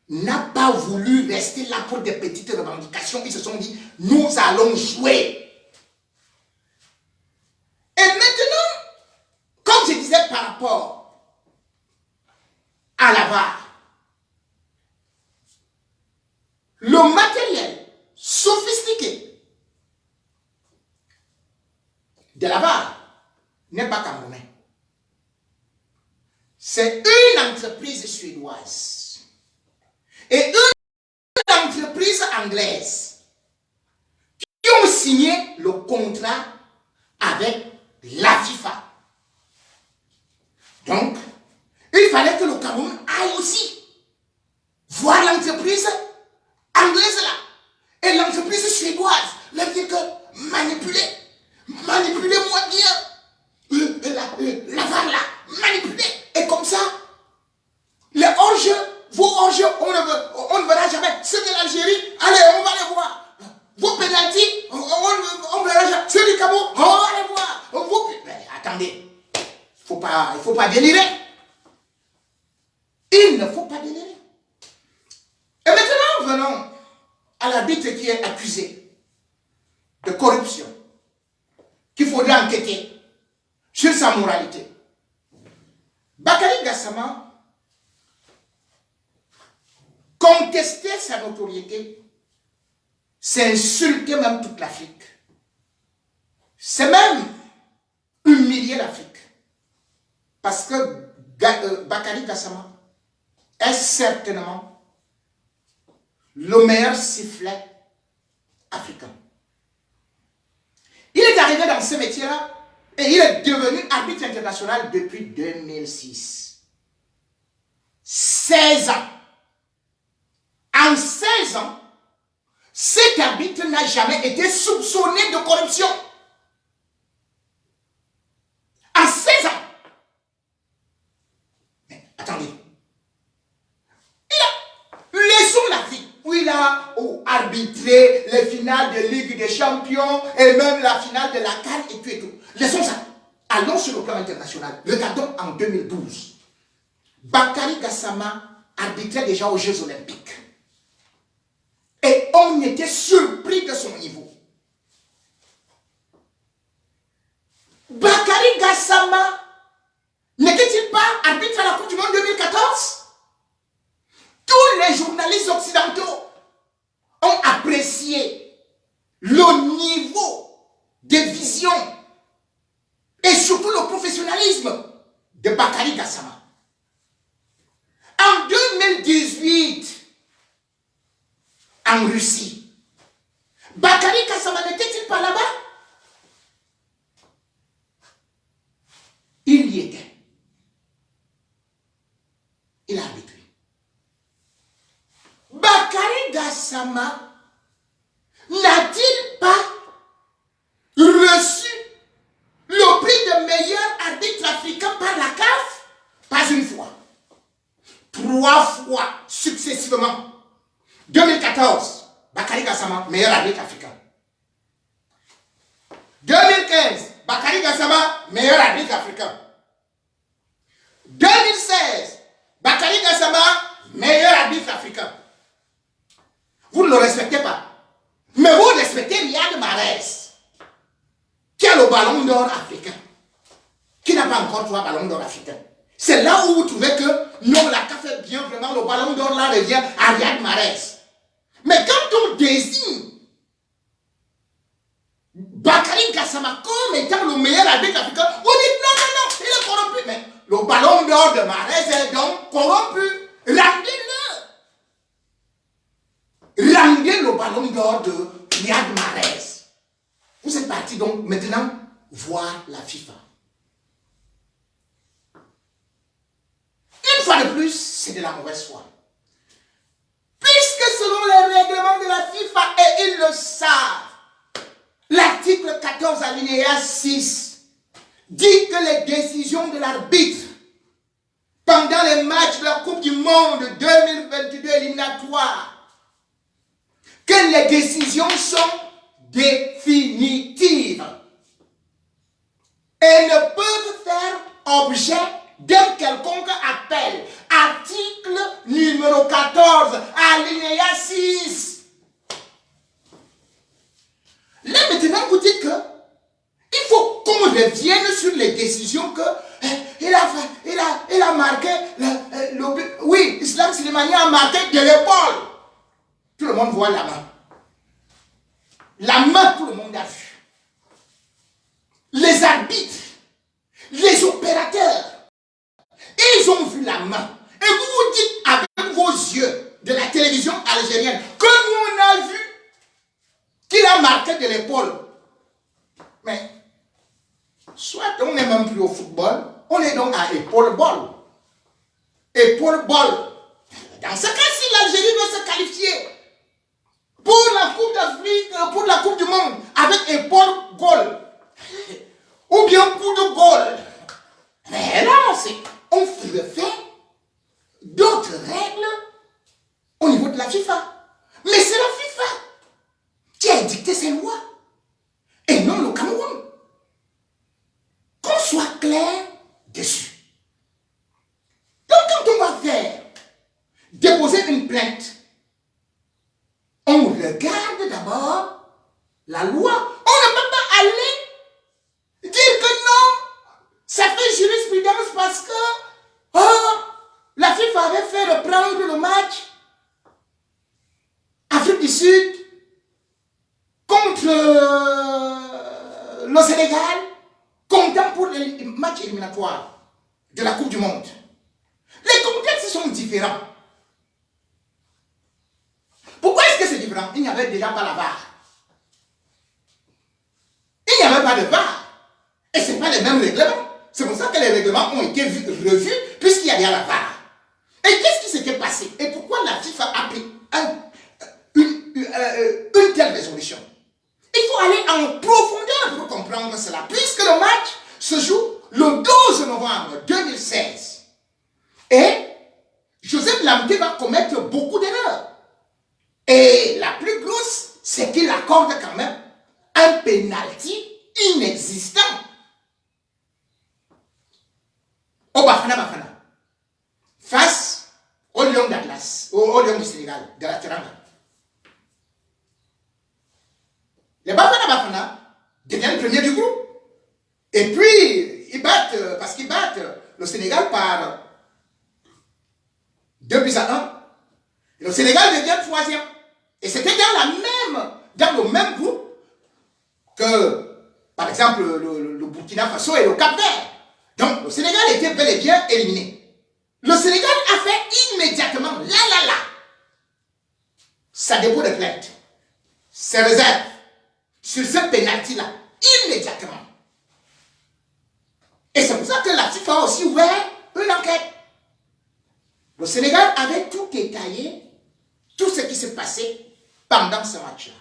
n'a pas voulu rester là pour des petites revendications. Ils se sont dit, nous allons jouer. Et maintenant, comme je disais par rapport à la VAR, le matériel sophistiqué de la VAR n'est pas camerounais. C'est une entreprise suédoise et une entreprise anglaise qui ont signé le contrat avec la FIFA. Donc, il fallait que le Cameroun aille aussi voir l'entreprise anglaise là. Et l'entreprise suédoise leur dit que manipulez-moi bien. La VAR là, manipulez. Et comme ça, les hors-jeux, vos hors-jeux, on ne verra jamais. Ceux de l'Algérie, allez, on va les voir. Vos pénaltys, on ne verra jamais. Ceux du Cameroun, on va les voir. Mais attendez, il ne faut pas délirer. Il ne faut pas délirer. Et maintenant, venons à l'arbitre qui est accusé de corruption, qu'il faudra enquêter sur sa moralité. Bakary Gassama contestait sa notoriété, c'est insulter même toute l'Afrique. C'est même humilier l'Afrique. Parce que Bakary Gassama est certainement le meilleur sifflet africain. Il est arrivé dans ce métier-là et il est devenu arbitre international depuis 2006. 16 ans. En 16 ans, cet arbitre n'a jamais été soupçonné de corruption. En 16 ans. Mais attendez. Laissons l'Afrique où il a arbitré les finales de Ligue des Champions et même la finale de la CAN et tout et tout. Laissons ça. Allons sur le plan international. Regardons en 2012. Bakary Gassama arbitrait déjà aux Jeux Olympiques. Et on était surpris de son niveau. Bakary Gassama n'était-il pas arbitre à la Coupe du Monde 2014? Tous les journalistes occidentaux ont apprécié le niveau de vision et surtout le professionnalisme de Bakary Gassama. En 2018, en Russie, Bakary Gassama n'était-il pas là-bas? Il y était. Il a arbitré. Bakary Gassama n'a-t-il pas reçu le prix de meilleur arbitre africain par la CAF? Pas une fois. 3 fois successivement. 2014, Bakary Gassama, meilleur arbitre africain. 2015, Bakary Gassama, meilleur arbitre africain. 2016, Bakary Gassama, meilleur arbitre africain. Vous ne le respectez pas. Mais vous respectez Riyad Mahrez, qui a le ballon d'or africain, qui n'a pas encore 3 ballons d'or africains. C'est là où vous trouvez que non, la CAF fait bien, vraiment, le ballon d'or là revient à Riyad Mahrez. Mais quand on désigne Bakary Gassama comme étant le meilleur arbitre africain, on dit non, il est corrompu. le ballon d'or de Mahrez est donc corrompu. Rendez-le. Rendez le ballon d'or de Riyad Mahrez. Vous êtes parti donc maintenant voir la FIFA. Une fois de plus, c'est de la mauvaise foi. Puisque selon les règlements de la FIFA, et ils le savent, l'article 14 alinéa 6 dit que les décisions de l'arbitre pendant les matchs de la Coupe du Monde 2022 éliminatoire, que les décisions sont définitives et ne peuvent faire objet d'un quelconque appel. Article numéro 14, alinéa 6. Là maintenant vous dites que il faut qu'on revienne sur les décisions que il a marqué le but. Oui, Islam Slimani a marqué de l'épaule. Tout le monde voit la main. La main, tout le monde a vu. Les arbitres, les opérateurs, ils ont vu la main. Et vous vous dites avec vos yeux de la télévision algérienne que nous on a vu qu'il a marqué de l'épaule. Mais, soit on n'est même plus au football, on est donc à épaule-ball. Épaule-ball. Dans ce cas-ci, l'Algérie doit se qualifier pour la Coupe d'Afrique, pour la Coupe du Monde, avec épaule-goal. Ou bien coup de goal. Mais là, on fait d'autres règles au niveau de la FIFA. Mais c'est la FIFA qui a édicté ces lois et non le Cameroun. Qu'on soit clair dessus. Donc quand on va déposer une plainte, on regarde d'abord la loi. On ne peut pas aller dire que non, ça fait jurisprudence parce que la FIFA avait fait reprendre le match Afrique du Sud contre le Sénégal, comptant pour les matchs éliminatoires de la Coupe du Monde. Les contextes sont différents. Pourquoi est-ce que c'est différent? Il n'y avait déjà pas la VAR. Il n'y avait pas de VAR. Et ce n'est pas les mêmes règlements. C'est pour ça que les règlements ont été revus puisqu'il y avait la VAR. Et qu'est-ce qui s'était passé? Et pourquoi la FIFA a pris une telle résolution? Il faut aller en profondeur pour comprendre cela. Puisque le match se joue le 12 novembre 2016. Et Joseph Lamté va commettre beaucoup d'erreurs. Et la plus grosse, c'est qu'il accorde quand même un penalty inexistant au Bafana face au Lion d'Atlas, au Lion du Sénégal, de la Teranga. Les Bafana deviennent premiers du groupe. Et puis, ils battent, parce qu'ils battent le Sénégal par 2-1. Et le Sénégal devient troisième. Et c'était dans le même groupe que, par exemple, le Burkina Faso et le Cap-Vert. Donc, le Sénégal était bel et bien éliminé. Le Sénégal a fait immédiatement, sa dépôt de plainte, ses réserves, sur ce pénalty-là, immédiatement. Et c'est pour ça que la FIFA a aussi ouvert une enquête. Le Sénégal avait tout détaillé, tout ce qui s'est passé pendant ce match-là.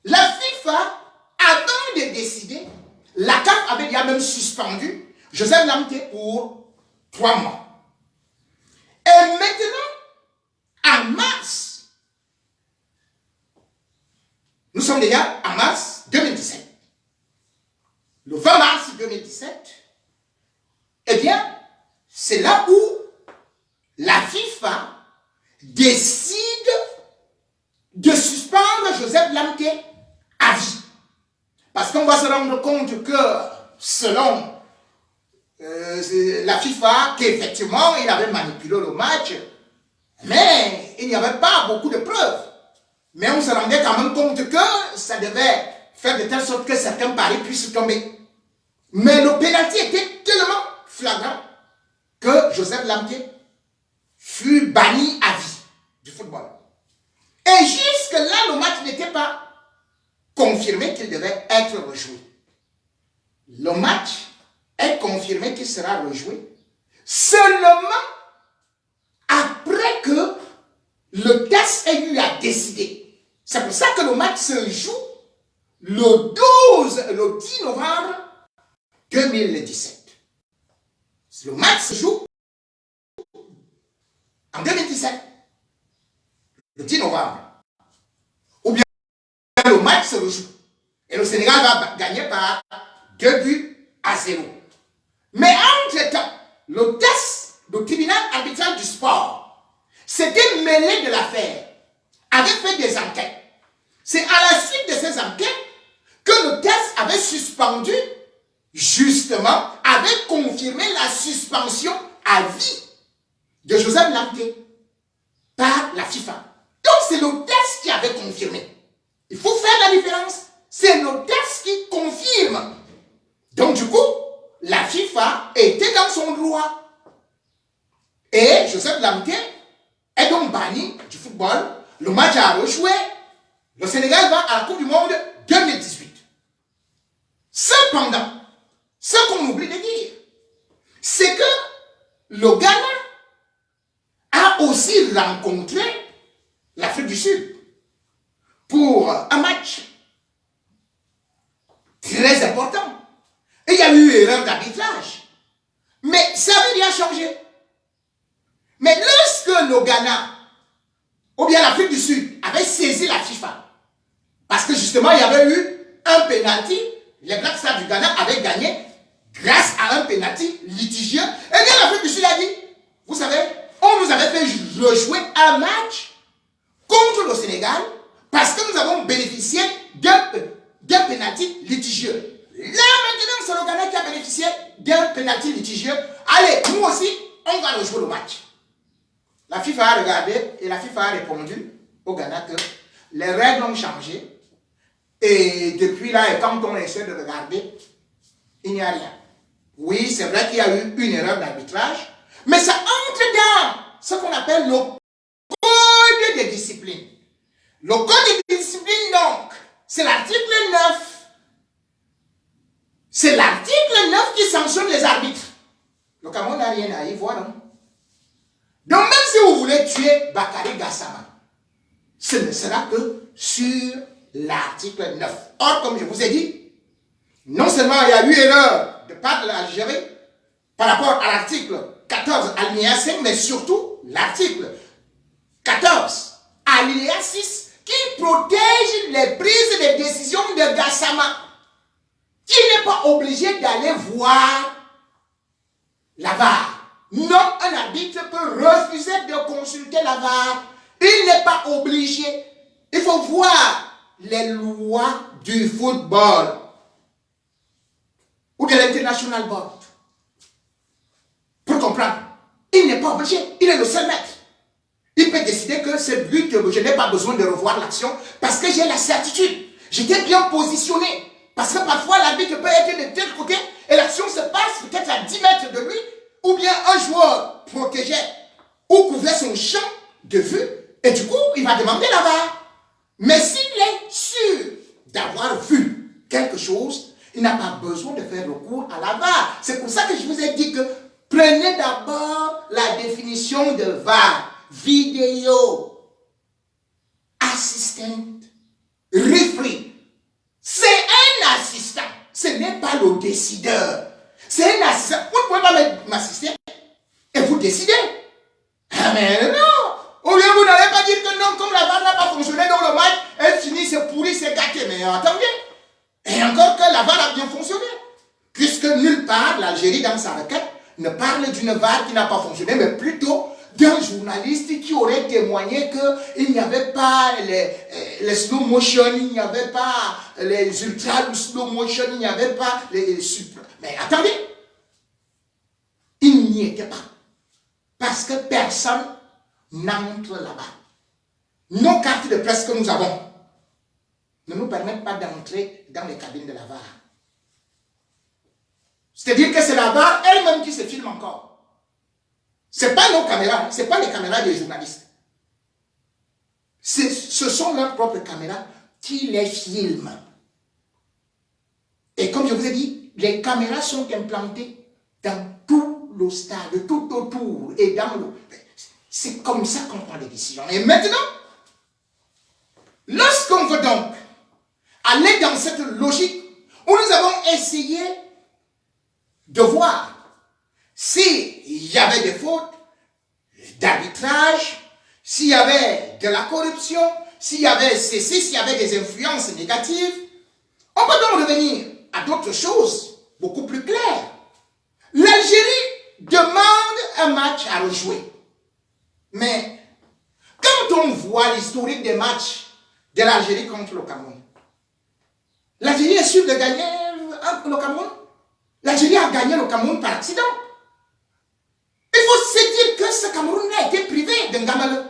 La FIFA, avant de décider, la CAF avait déjà même suspendu Joseph Lamté pour 3 mois. Et maintenant, en mars, nous sommes déjà en mars 2017. Le 20 mars 2017, eh bien, c'est là où la FIFA décide de suspendre Joseph Lamté à vie. Parce qu'on va se rendre compte que, selon la FIFA, qu'effectivement, il avait manipulé le match, mais il n'y avait pas beaucoup de preuves. Mais on se rendait quand même compte que ça devait faire de telle sorte que certains paris puissent tomber. Mais le pénalty était tellement flagrant que Joseph Lamké fut banni à vie du football. Et jusque-là, le match n'était pas confirmé qu'il devait être rejoué. Le match est confirmé qu'il sera rejoué seulement après que le TAS ait eu à décider. C'est pour ça que le match se joue le 10 novembre 2017. Le match se joue en 2017, le 10 novembre. Ou bien le match se rejoue. Et le Sénégal va gagner par 2-0. Mais entre-temps, le test du tribunal arbitral du sport s'était mêlé de l'affaire, avait fait des enquêtes. C'est à la suite de ces enquêtes que le test avait suspendu, justement, avait confirmé la suspension à vie de Joseph Lamké par la FIFA. Donc c'est le test qui avait confirmé. Il faut faire la différence. C'est le test qui confirme. Donc du coup, la FIFA était dans son droit. Et Joseph Lamké est donc banni du football. Le match a rejoué. Le Sénégal va à la Coupe du Monde 2018. Cependant, ce qu'on oublie de dire, c'est que le Ghana a aussi rencontré l'Afrique du Sud pour un match très important. Et il y a eu erreur d'arbitrage. Mais ça n'avait rien changé. Mais lorsque le Ghana, ou bien l'Afrique du Sud, avait saisi la FIFA, parce que justement il y avait eu un penalty, les Black Stars du Ghana avaient gagné grâce à un penalty litigieux, et bien l'Afrique du Sud a dit, vous savez, on nous avait fait rejouer un match contre le Sénégal parce que nous avons bénéficié d'un penalty litigieux. Là maintenant, c'est le Ghana qui a bénéficié d'un penalty litigieux. Allez, nous aussi, on va rejouer le match. La FIFA a regardé et la FIFA a répondu au Ghana que les règles ont changé. Et depuis là, et quand on essaie de regarder, il n'y a rien. Oui, c'est vrai qu'il y a eu une erreur d'arbitrage, mais ça entre dans ce qu'on appelle le code de discipline. Le code de discipline, donc, c'est l'article 9. C'est l'article 9 qui sanctionne les arbitres. Le Cameroun n'a rien à y voir, non? Donc, même si vous voulez tuer Bakary Gassama, ce ne sera que sur l'article 9. Or, comme je vous ai dit, non seulement il y a eu erreur de part de l'Algérie par rapport à l'article 14, alinéa 5, mais surtout l'article 14, alinéa 6, qui protège les prises de décision de Gassama, qui n'est pas obligé d'aller voir la VAR. Non, un arbitre peut refuser de consulter la VAR. Il n'est pas obligé. Il faut voir les lois du football ou de l'International Board pour comprendre. Il n'est pas obligé. Il est le seul maître. Il peut décider que ce but, je n'ai pas besoin de revoir l'action parce que j'ai la certitude. J'étais bien positionné. Parce que parfois, l'arbitre peut être de tel côté et l'action se passe peut-être à 10 mètres de lui, ou bien un joueur protégeait ou couvrait son champ de vue, et du coup, il va demander la VAR. Mais s'il est sûr d'avoir vu quelque chose, il n'a pas besoin de faire recours à la VAR. C'est pour ça que je vous ai dit que prenez d'abord la définition de VAR. Vidéo Assistant Referee. C'est un assistant. Ce n'est pas le décideur. C'est un assistant. Vous ne pouvez pas m'assister et vous décidez. Ah mais non. Au lieu vous n'allez pas dire que non, comme la VAR n'a pas fonctionné dans le match, elle finit, c'est pourri, c'est gâté. Mais attendez. Et encore que la VAR a bien fonctionné. Puisque nulle part, l'Algérie dans sa requête ne parle d'une VAR qui n'a pas fonctionné, mais plutôt d'un journaliste qui aurait témoigné qu'il n'y avait pas les slow motion, il n'y avait pas les ultra slow motion, il n'y avait pas les super. Mais attendez, il n'y était pas. Parce que personne n'entre là-bas. Nos cartes de presse que nous avons ne nous permettent pas d'entrer dans les cabines de la VAR. C'est-à-dire que c'est la barre elle-même qui se filme encore. Ce n'est pas nos caméras, ce n'est pas les caméras des journalistes. Ce sont leurs propres caméras qui les filment. Et comme je vous ai dit, les caméras sont implantées dans tout le stade, tout autour et dans le... C'est comme ça qu'on prend les décisions. Et maintenant, lorsqu'on veut donc aller dans cette logique où nous avons essayé de voir s'il y avait des fautes d'arbitrage, s'il y avait de la corruption, s'il y avait ceci, s'il y avait des influences négatives, on peut donc revenir à d'autres choses beaucoup plus claires. L'Algérie demande un match à rejouer. Mais quand on voit l'historique des matchs de l'Algérie contre le Cameroun, l'Algérie est sûre de gagner le Cameroun. L'Algérie a gagné le Cameroun par accident. Il faut se dire que ce Cameroun-là a été privé d'un Gamale.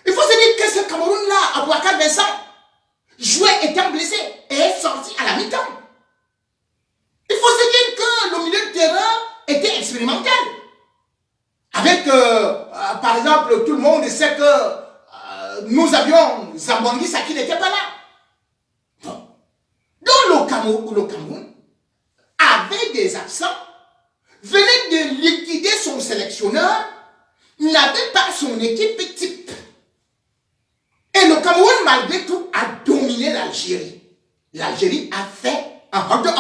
Il faut se dire que ce Cameroun-là, Abouakar Vincent, jouait étant blessé et est sorti à la mi-temps. Il faut se dire que le milieu de terrain était expérimental. Avec, par exemple, tout le monde sait que nous avions Zambangui qui n'était pas là. Donc le Cameroun avait des absents, venait de liquider son sélectionneur, n'avait pas son équipe type. Et le Cameroun, malgré tout, a dominé l'Algérie. L'Algérie a fait un hold-up.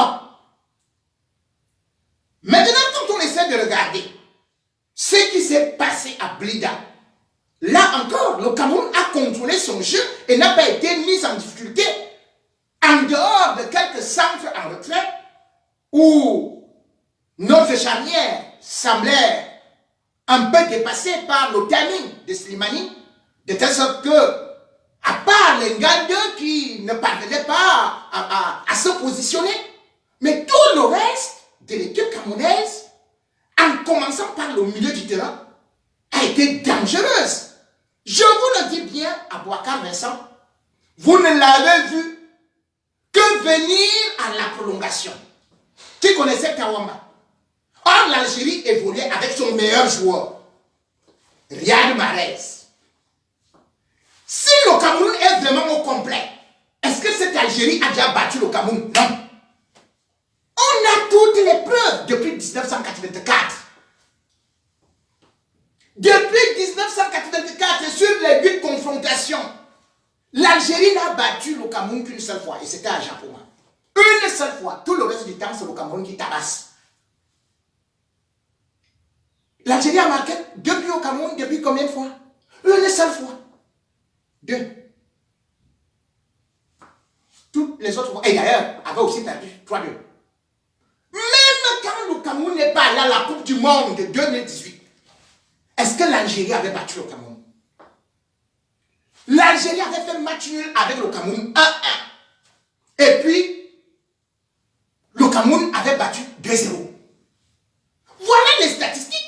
Maintenant, quand on essaie de regarder ce qui s'est passé à Blida, là encore, le Cameroun a contrôlé son jeu et n'a pas été mis en difficulté en dehors de quelques centres en retrait où notre charnière semblait un peu dépassée par le timing de Slimani, de telle sorte que, à part les gars qui ne parvenaient pas à se positionner, mais tout le reste de l'équipe camerounaise, en commençant par le milieu du terrain, a été dangereuse. Je vous le dis bien, Abouakar Vincent, vous ne l'avez vu que venir à la prolongation. Qui connaissait Kawamba? Or, l'Algérie évoluait avec son meilleur joueur, Riyad Mahrez. Si le Cameroun est vraiment au complet, est-ce que cette Algérie a déjà battu le Cameroun? Non. On a toutes les preuves depuis 1984. Depuis 1984, sur les 8 confrontations, l'Algérie n'a battu le Cameroun qu'une seule fois, et c'était à Japon. Une seule fois. Tout le reste du temps, c'est le Cameroun qui tabasse. L'Algérie a marqué depuis au Cameroun, depuis combien de fois? Une seule fois. 2. Toutes les autres fois. Et d'ailleurs, avait aussi perdu 3-2. Même quand le Cameroun n'est pas allé à la Coupe du Monde de 2018, est-ce que l'Algérie avait battu le Cameroun? L'Algérie avait fait match nul avec le Cameroun 1-1. Et puis, le Cameroun avait battu 2-0. Voilà les statistiques.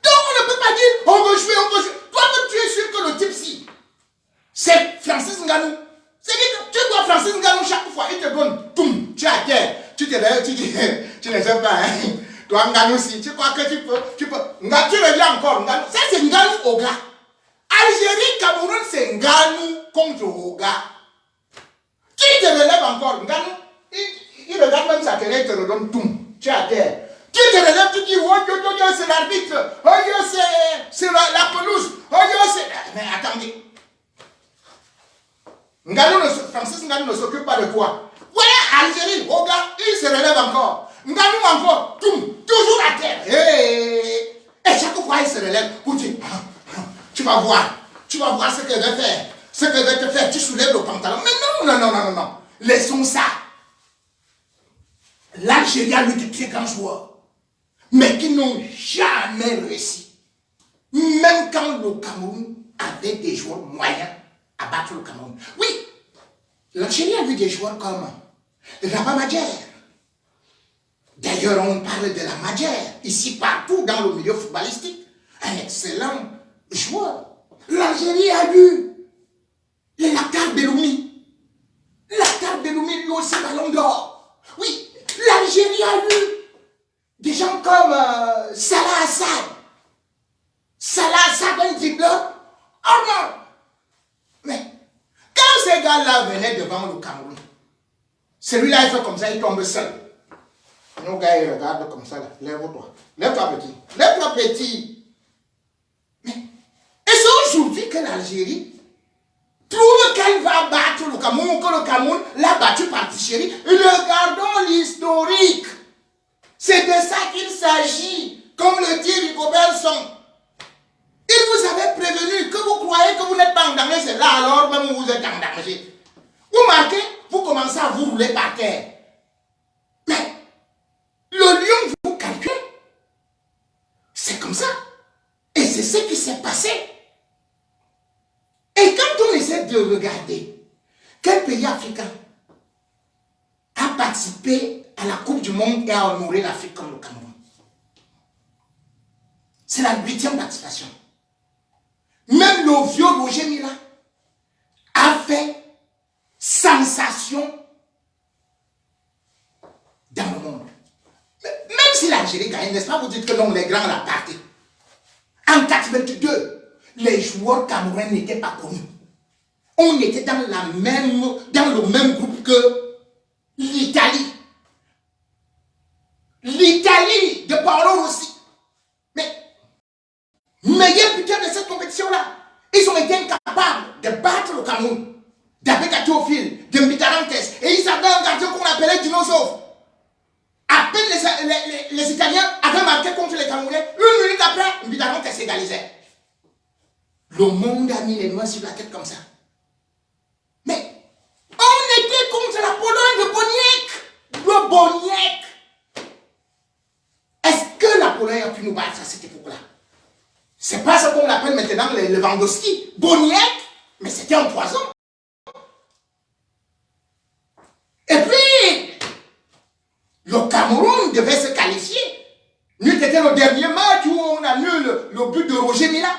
Donc on ne peut pas dire, on veut jouer, on veut jouer. Toi-même, tu es sûr que le type-ci, c'est Francis Ngannou. C'est-à-dire que tu vois Francis Ngannou chaque fois, il te donne, toum, tu es à terre. Tu te réveilles, tu dis, tu ne sais pas, hein. Toi, Ngannou, si tu crois que tu peux. Tu reviens encore, Ngannou. Ça, c'est Ngannou Oga. Algérie, Cameroun, c'est Ngannou contre Oga. Tu te relèves encore, Ngannou. Il regarde même sa télé, il te redonne tout. Tu es à terre. Tu te relèves, tu dis, oh, c'est l'arbitre. Oh, c'est la pelouse. Oh, c'est... Mais attendez. Francis Ngannou ne s'occupe pas de toi. Voilà, Algérie, Oga, il se relève encore. Ngannou encore, toujours à terre. Et chaque fois, il se relève pour dire, tu vas voir ce que je vais faire. Ce que je vais te faire, tu soulèves le pantalon. Mais non. Laissons ça. L'Algérie a eu de très grands joueurs, mais qui n'ont jamais réussi. Même quand le Cameroun avait des joueurs moyens à battre le Cameroun. Oui, l'Algérie a eu des joueurs comme Rabat Madjer. D'ailleurs, on parle de la Madjer, ici partout dans le milieu footballistique. Un excellent joueur. L'Algérie a eu le Lakhdar Belloumi. Lakhdar Belloumi, lui aussi, ballon d'or. Oui, l'Algérie a eu Ça là, ça donne dribbleur. Oh non! Mais, quand ces gars-là venaient devant le Cameroun, celui-là, il fait comme ça, il tombe seul. Nos gars, ils regardent comme ça, là. Lève-toi. Lève-toi, petit. Lève-toi, petit. Mais, et c'est aujourd'hui que l'Algérie trouve qu'elle va battre le Cameroun, que le Cameroun l'a battu par tricherie. Regardons l'historique. C'est de ça qu'il s'agit. Comme le dit Rigobert Song. Il vous avait prévenu que vous croyez que vous n'êtes pas en danger, c'est là alors même où vous êtes en danger. Vous marquez, vous commencez à vous rouler par terre. Mais le lion vous calcule. C'est comme ça. Et c'est ce qui s'est passé. Et quand on essaie de regarder quel pays africain a participé à la Coupe du Monde et a honoré l'Afrique comme le Cameroun, c'est la 8e participation. Même le vieux Roger Mila a fait sensation dans le monde. Même si l'Algérie gagne, n'est-ce pas, vous dites que non, les grands l'ont parti. En 1982, les joueurs camerounais n'étaient pas connus. On était dans le même groupe que l'Italie. L'Italie de Paolo Rossi. Mais, meilleur buteur de cette compétition-là. Ils ont été incapables de battre le Cameroun. d'Abeka Théophile, de Mbitarantes. Et ils avaient un gardien qu'on appelait Dinosaure. À peine les Italiens avaient marqué contre les Camerounais. Une minute après, Mbitarantes s'égalisait. Le monde a mis les mains sur la tête comme ça. Mais on était contre la Pologne de Boniek. De Boniek. Est-ce que la Pologne a pu nous battre à cette époque-là? C'est pas ce qu'on appelle maintenant le Lewandowski. Boniek, mais c'était un poison. Et puis, le Cameroun devait se qualifier. Nous, c'était le dernier match où on a eu le but de Roger Mila.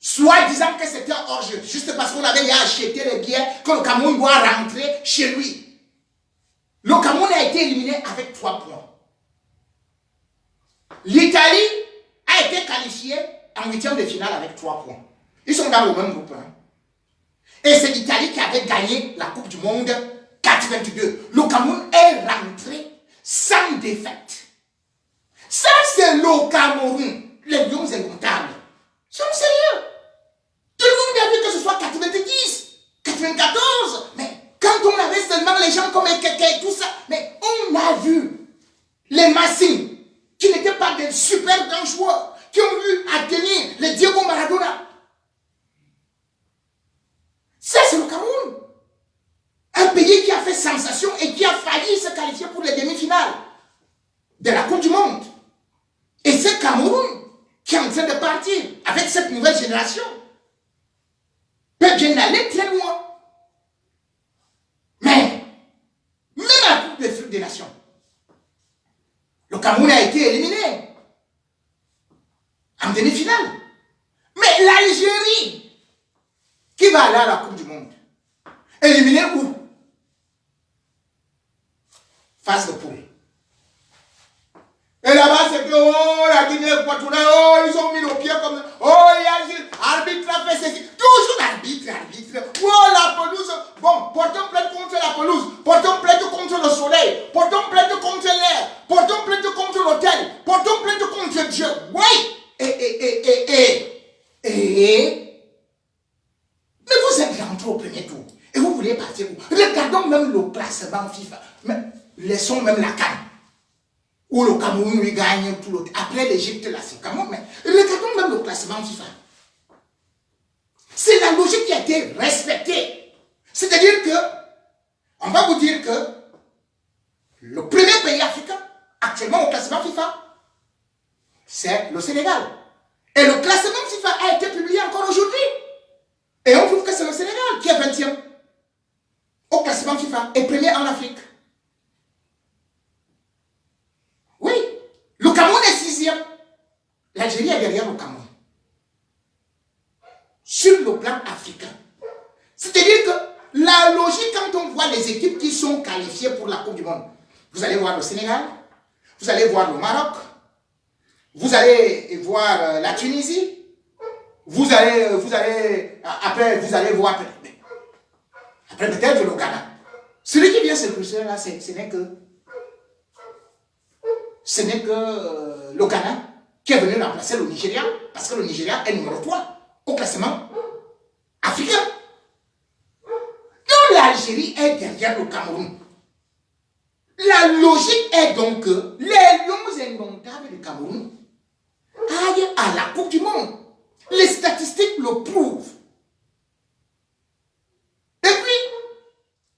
Soit disant que c'était un hors-jeu, juste parce qu'on avait acheté les billets que le Cameroun doit rentrer chez lui. Le Cameroun a été éliminé avec 3 points. L'Italie a été qualifiée en 8e de finale avec 3 points. Ils sont dans le même groupe. Hein. Et c'est l'Italie qui avait gagné la Coupe du Monde 82. Le Cameroun est rentré sans défaite. Ça, c'est le Cameroun. Les lions incomptables. Ils sont sérieux. Tout le monde a vu que ce soit 90, 94. Mais quand on avait seulement les gens comme Ekeke et tout ça, mais on a vu les Massines, qui n'étaient pas des super grands joueurs, qui ont eu à tenir les Diego Maradona. Ça, c'est le Cameroun. Un pays qui a fait sensation et qui a failli se qualifier pour les demi-finales de la Coupe du Monde. Et c'est Cameroun qui est en train de partir avec cette nouvelle génération. Peut bien aller très loin. Mais, même à la Coupe des Nations, le Cameroun a été éliminé en demi-finale. Mais l'Algérie, qui va aller à la Coupe du Monde, éliminé où? Phase de poule. Et là-bas, c'est que, oh, la Guinée équatoriale, oh, ils ont mis le pied comme ça. Oh, l'arbitre a fait ceci. Toujours l'arbitre. Oh, la pelouse. Bon, portons plainte contre la pelouse. Portons plainte contre le soleil. Portons plainte contre l'air. Portons plainte contre l'hôtel. Portons plainte contre Dieu. Oui. Mais vous êtes rentré au premier tour. Et vous voulez partir où? Regardons même le classement FIFA. Mais laissons même la CAN. Où le Cameroun lui gagne tout le temps. Après l'Égypte, là, c'est Cameroun. Mais regardons même le classement FIFA. C'est la logique qui a été respectée. C'est-à-dire que, on va vous dire que le premier pays africain, actuellement au classement FIFA, c'est le Sénégal. Et le classement FIFA a été publié encore aujourd'hui. Et on trouve que c'est le Sénégal qui est 20e au classement FIFA et premier en Afrique. Oui, le Cameroun est 6e. L'Algérie est derrière le Cameroun. Sur le plan africain. C'est-à-dire que la logique, quand on voit les équipes qui sont qualifiées pour la Coupe du Monde, vous allez voir le Sénégal, vous allez voir le Maroc, vous allez voir la Tunisie, après, vous allez voir, après peut-être le Ghana. Celui qui vient se crucifier là, ce n'est que le Ghana qui est venu remplacer le Nigeria, parce que le Nigeria est numéro 3 au classement africain. Donc l'Algérie est derrière le Cameroun. La logique est donc que les lions indomptables du Cameroun aillent à la Coupe du Monde. Les statistiques le prouvent. Et puis,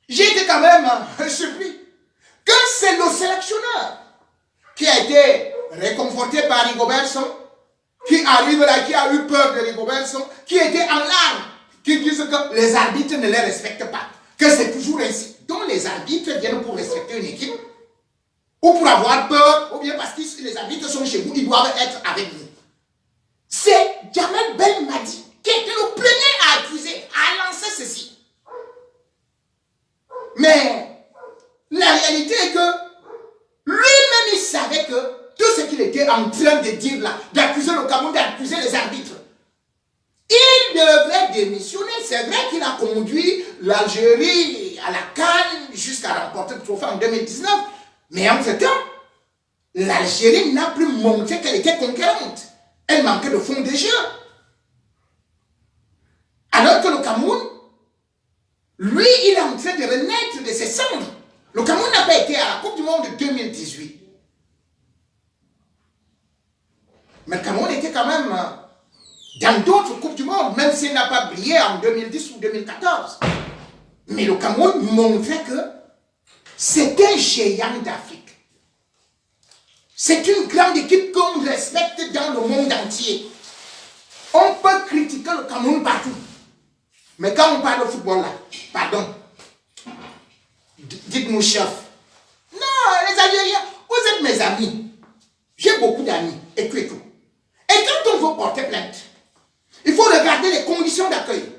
j'ai été quand même surpris que c'est le sélectionneur qui a été réconforté par Rigobertson, qui arrive là, qui a eu peur de Rigobertson, qui était en larmes, qui disent que les arbitres ne les respectent pas, que c'est toujours ainsi. Donc les arbitres viennent pour respecter une équipe, ou pour avoir peur, ou bien parce que les arbitres sont chez vous, ils doivent être avec vous. C'est Djamel Belmadi qui était le premier à accuser, à lancer ceci. Mais la réalité est que lui-même, il savait que tout ce qu'il était en train de dire là, d'accuser le Cameroun, d'accuser les arbitres, il devrait démissionner. C'est vrai qu'il a conduit l'Algérie à la CAN jusqu'à remporter le trophée en 2019. Mais entre-temps, l'Algérie n'a plus montré qu'elle était conquérante. Elle manquait de fond de jeu. Alors que le Cameroun, lui, il est en train de renaître de ses cendres. Le Cameroun n'a pas été à la Coupe du Monde de 2018. Mais le Cameroun était quand même dans d'autres Coupes du Monde, même s'il n'a pas brillé en 2010 ou 2014. Mais le Cameroun montrait que c'est un géant d'Afrique. C'est une grande équipe qu'on respecte dans le monde entier. On peut critiquer le Cameroun partout. Mais quand on parle de football là, pardon, dites-nous chef. Non, les Algériens, vous êtes mes amis. J'ai beaucoup d'amis, et tout et tout. Et quand on veut porter plainte, il faut regarder les conditions d'accueil.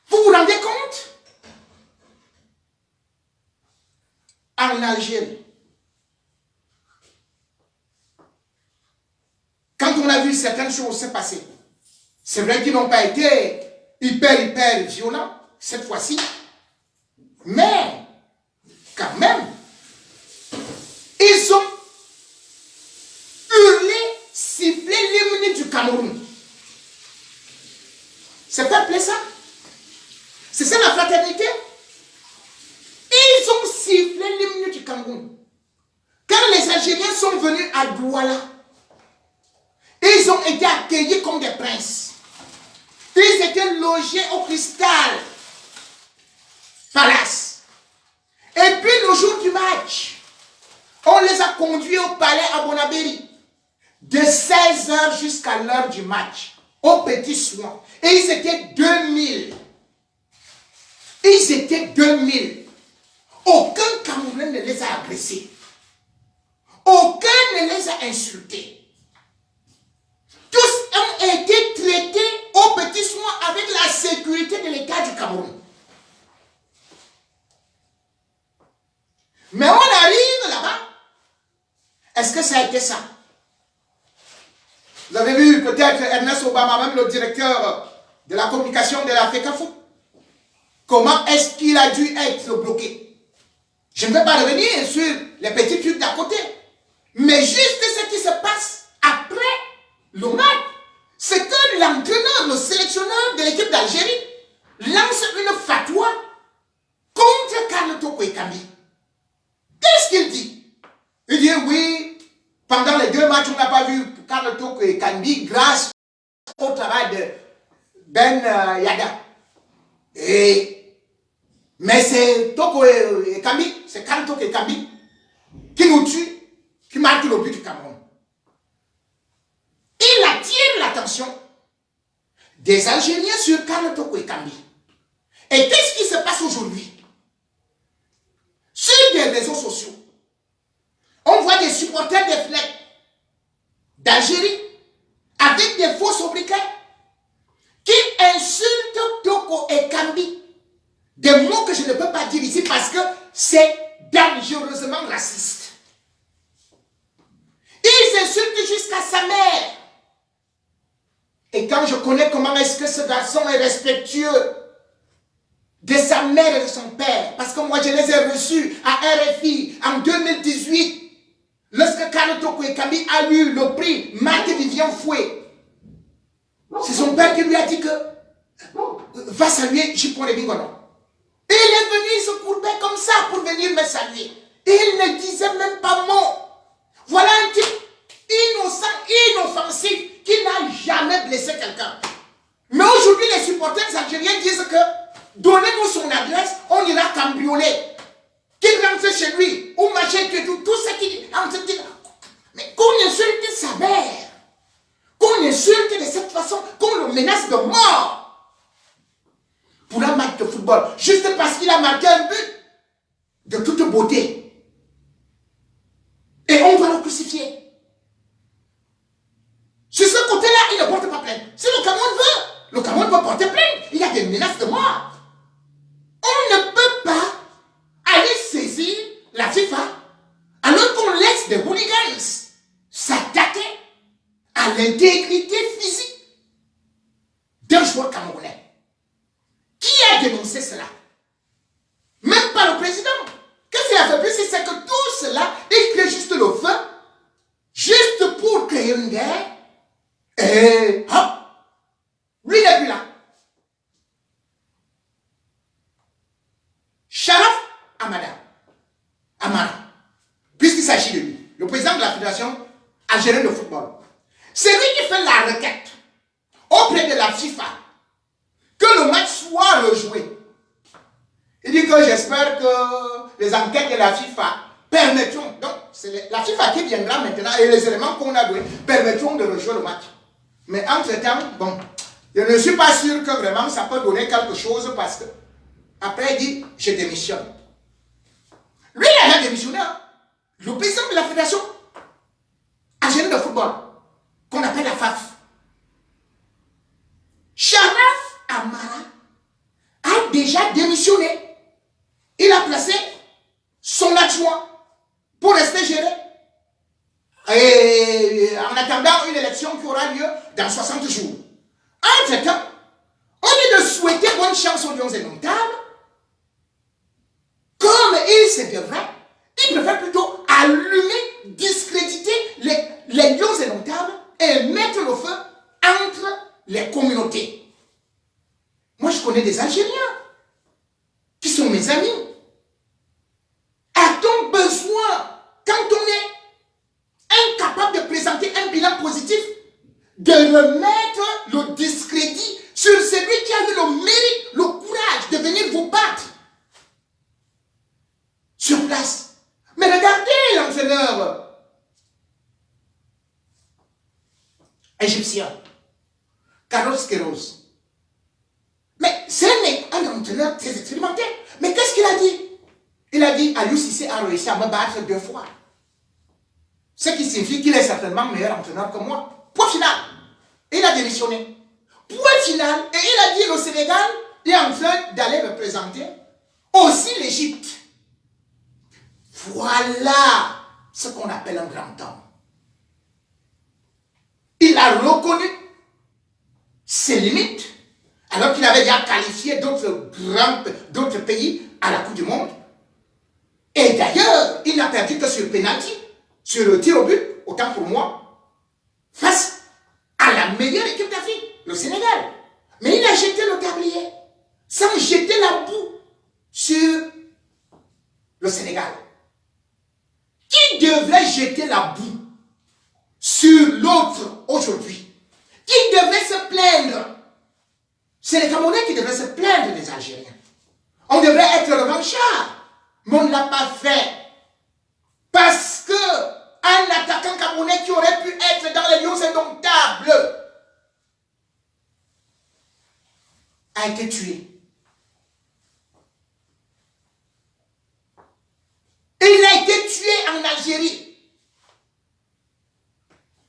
Vous vous rendez compte? En Algérie, quand on a vu certaines choses se passer, c'est vrai qu'ils n'ont pas été hyper violents cette fois-ci, mais quand même, ils ont hurlé, sifflé l'hymne du Cameroun. C'est pas plaisant ça? C'est ça la fraternité? Ils ont sifflé l'hymne du Cameroun. Quand les Algériens sont venus à Douala, ils ont été accueillis comme des princes. Ils étaient logés au Cristal Palace. Et puis le jour du match, on les a conduits au palais à Bonabéry. De 16h jusqu'à l'heure du match, au petit soin. Et ils étaient 2000. Ils étaient 2000. Aucun Camerounais ne les a agressés. Aucun ne les a insultés. Tous ont été traités au petit soin avec la sécurité de l'État du Cameroun. Mais on arrive là-bas. Est-ce que ça a été ça? Vous avez vu peut-être Ernest Obama, même le directeur de la communication de la FECAFOOT. Comment est-ce qu'il a dû être bloqué? Je ne vais pas revenir sur les petits trucs d'à côté. Mais juste ce qui se passe après le match, c'est que l'entraîneur, le sélectionneur de l'équipe d'Algérie, lance une fatwa contre Karl Toko Ekambi. Qu'est-ce qu'il dit? Il dit oui, pendant les 2 matchs, on n'a pas vu Karl Toko Ekambi grâce au travail de Ben Yada. Mais c'est Toko Ekambi, c'est Karl Toko Ekambi qui nous tue, qui marque le but du Cameroun. Il attire l'attention des Algériens sur Karl Toko Ekambi. Et qu'est-ce qui se passe aujourd'hui? Sur des réseaux sociaux, on voit des supporters des Flecs d'Algérie avec des faux sobriquets qui insultent Toko Ekambi. Des mots que je ne peux pas dire ici parce que c'est dangereusement raciste. Ils insultent jusqu'à sa mère. Et temps, je connais comment est-ce que ce garçon est respectueux de sa mère et de son père. Parce que moi, je les ai reçus à RFI en 2018. Lorsque Carlo Toko Ekambi a eu le prix Marc-Vivien Fouet. C'est son père qui lui a dit que va saluer Jipon Bingono. Et il est venu, il se courbait comme ça pour venir me saluer. Et il ne disait même pas mot. Voilà un type innocent, inoffensif, qui n'a jamais blessé quelqu'un. Mais aujourd'hui, les supporters algériens disent que donnez-nous son adresse, on ira cambrioler. Qu'il rentre chez lui, ou machin, tout ce qu'il dit. Mais qu'on insulte sa mère, qu'on insulte de cette façon, qu'on le menace de mort. Pour un match de football, juste parce qu'il a marqué un but de toute beauté. Et on doit le crucifier. Sur ce côté-là, il ne porte pas plainte. Si le Cameroun veut, le Cameroun peut porter plainte. Il y a des menaces de mort. On ne peut pas aller saisir la FIFA alors qu'on laisse des hooligans s'attaquer à l'intégrité physique d'un joueur camerounais. Qui a dénoncé cela? Même pas le président. Qu'est-ce qu'il a fait plus? C'est que tout cela, il crée juste le feu, juste pour créer une guerre, et hop, lui n'est plus là. Sharaf Amara, puisqu'il s'agit de lui, le président de la Fédération algérienne de football, c'est lui qui fait la requête auprès de la FIFA que le match soit rejoué. Il dit que j'espère que les enquêtes de la FIFA permettront, donc c'est la FIFA qui viendra maintenant et les éléments qu'on a donnés permettront de rejouer le match. Mais entre-temps, bon, je ne suis pas sûr que vraiment ça peut donner quelque chose parce que après il dit je démissionne. Lui il a rien démissionné. Le président de la Fédération algérienne de football, qu'on appelle la FAF, Sharaf Amara, a déjà démissionné. Il a placé son adjoint pour rester géré. Et en attendant une élection qui aura lieu dans 60 jours. Entre-temps, au lieu de souhaiter bonne chance aux Lions indomptables, comme il se devrait, il préfère plutôt allumer, discréditer les Lions indomptables et mettre le feu entre les communautés. Moi, je connais des Algériens qui sont mes amis. A-t-on besoin, quand on est incapable de présenter un bilan positif, de remettre le discrédit sur celui qui a eu le mérite, le courage de venir vous battre sur place? Mais regardez l'entraîneur égyptien, Carlos Queiroz. Mais c'est un entraîneur très expérimenté. Mais qu'est-ce qu'il a dit? Il a dit, Aliou Cissé a réussi à me battre 2 fois. Ce qui signifie qu'il est certainement meilleur entraîneur que moi. Point final. Et il a démissionné. Point final. Et il a dit, le Sénégal est en train d'aller représenter aussi l'Égypte. Voilà ce qu'on appelle un grand homme. Il a reconnu ses limites, alors qu'il avait déjà qualifié d'autres pays à la Coupe du Monde. Et d'ailleurs, il n'a perdu que sur le penalty, sur le tir au but, autant pour moi, face à la meilleure équipe d'Afrique, le Sénégal. Mais il a jeté le tablier, sans jeter la boue sur le Sénégal. Qui devrait jeter la boue sur l'autre aujourd'hui? Qui devrait se plaindre? C'est les Camerounais qui devraient se plaindre des Algériens. On devrait être revanchards. Mais on ne l'a pas fait. Parce que un attaquant camerounais qui aurait pu être dans les Lions indomptables a été tué. Il a été tué en Algérie.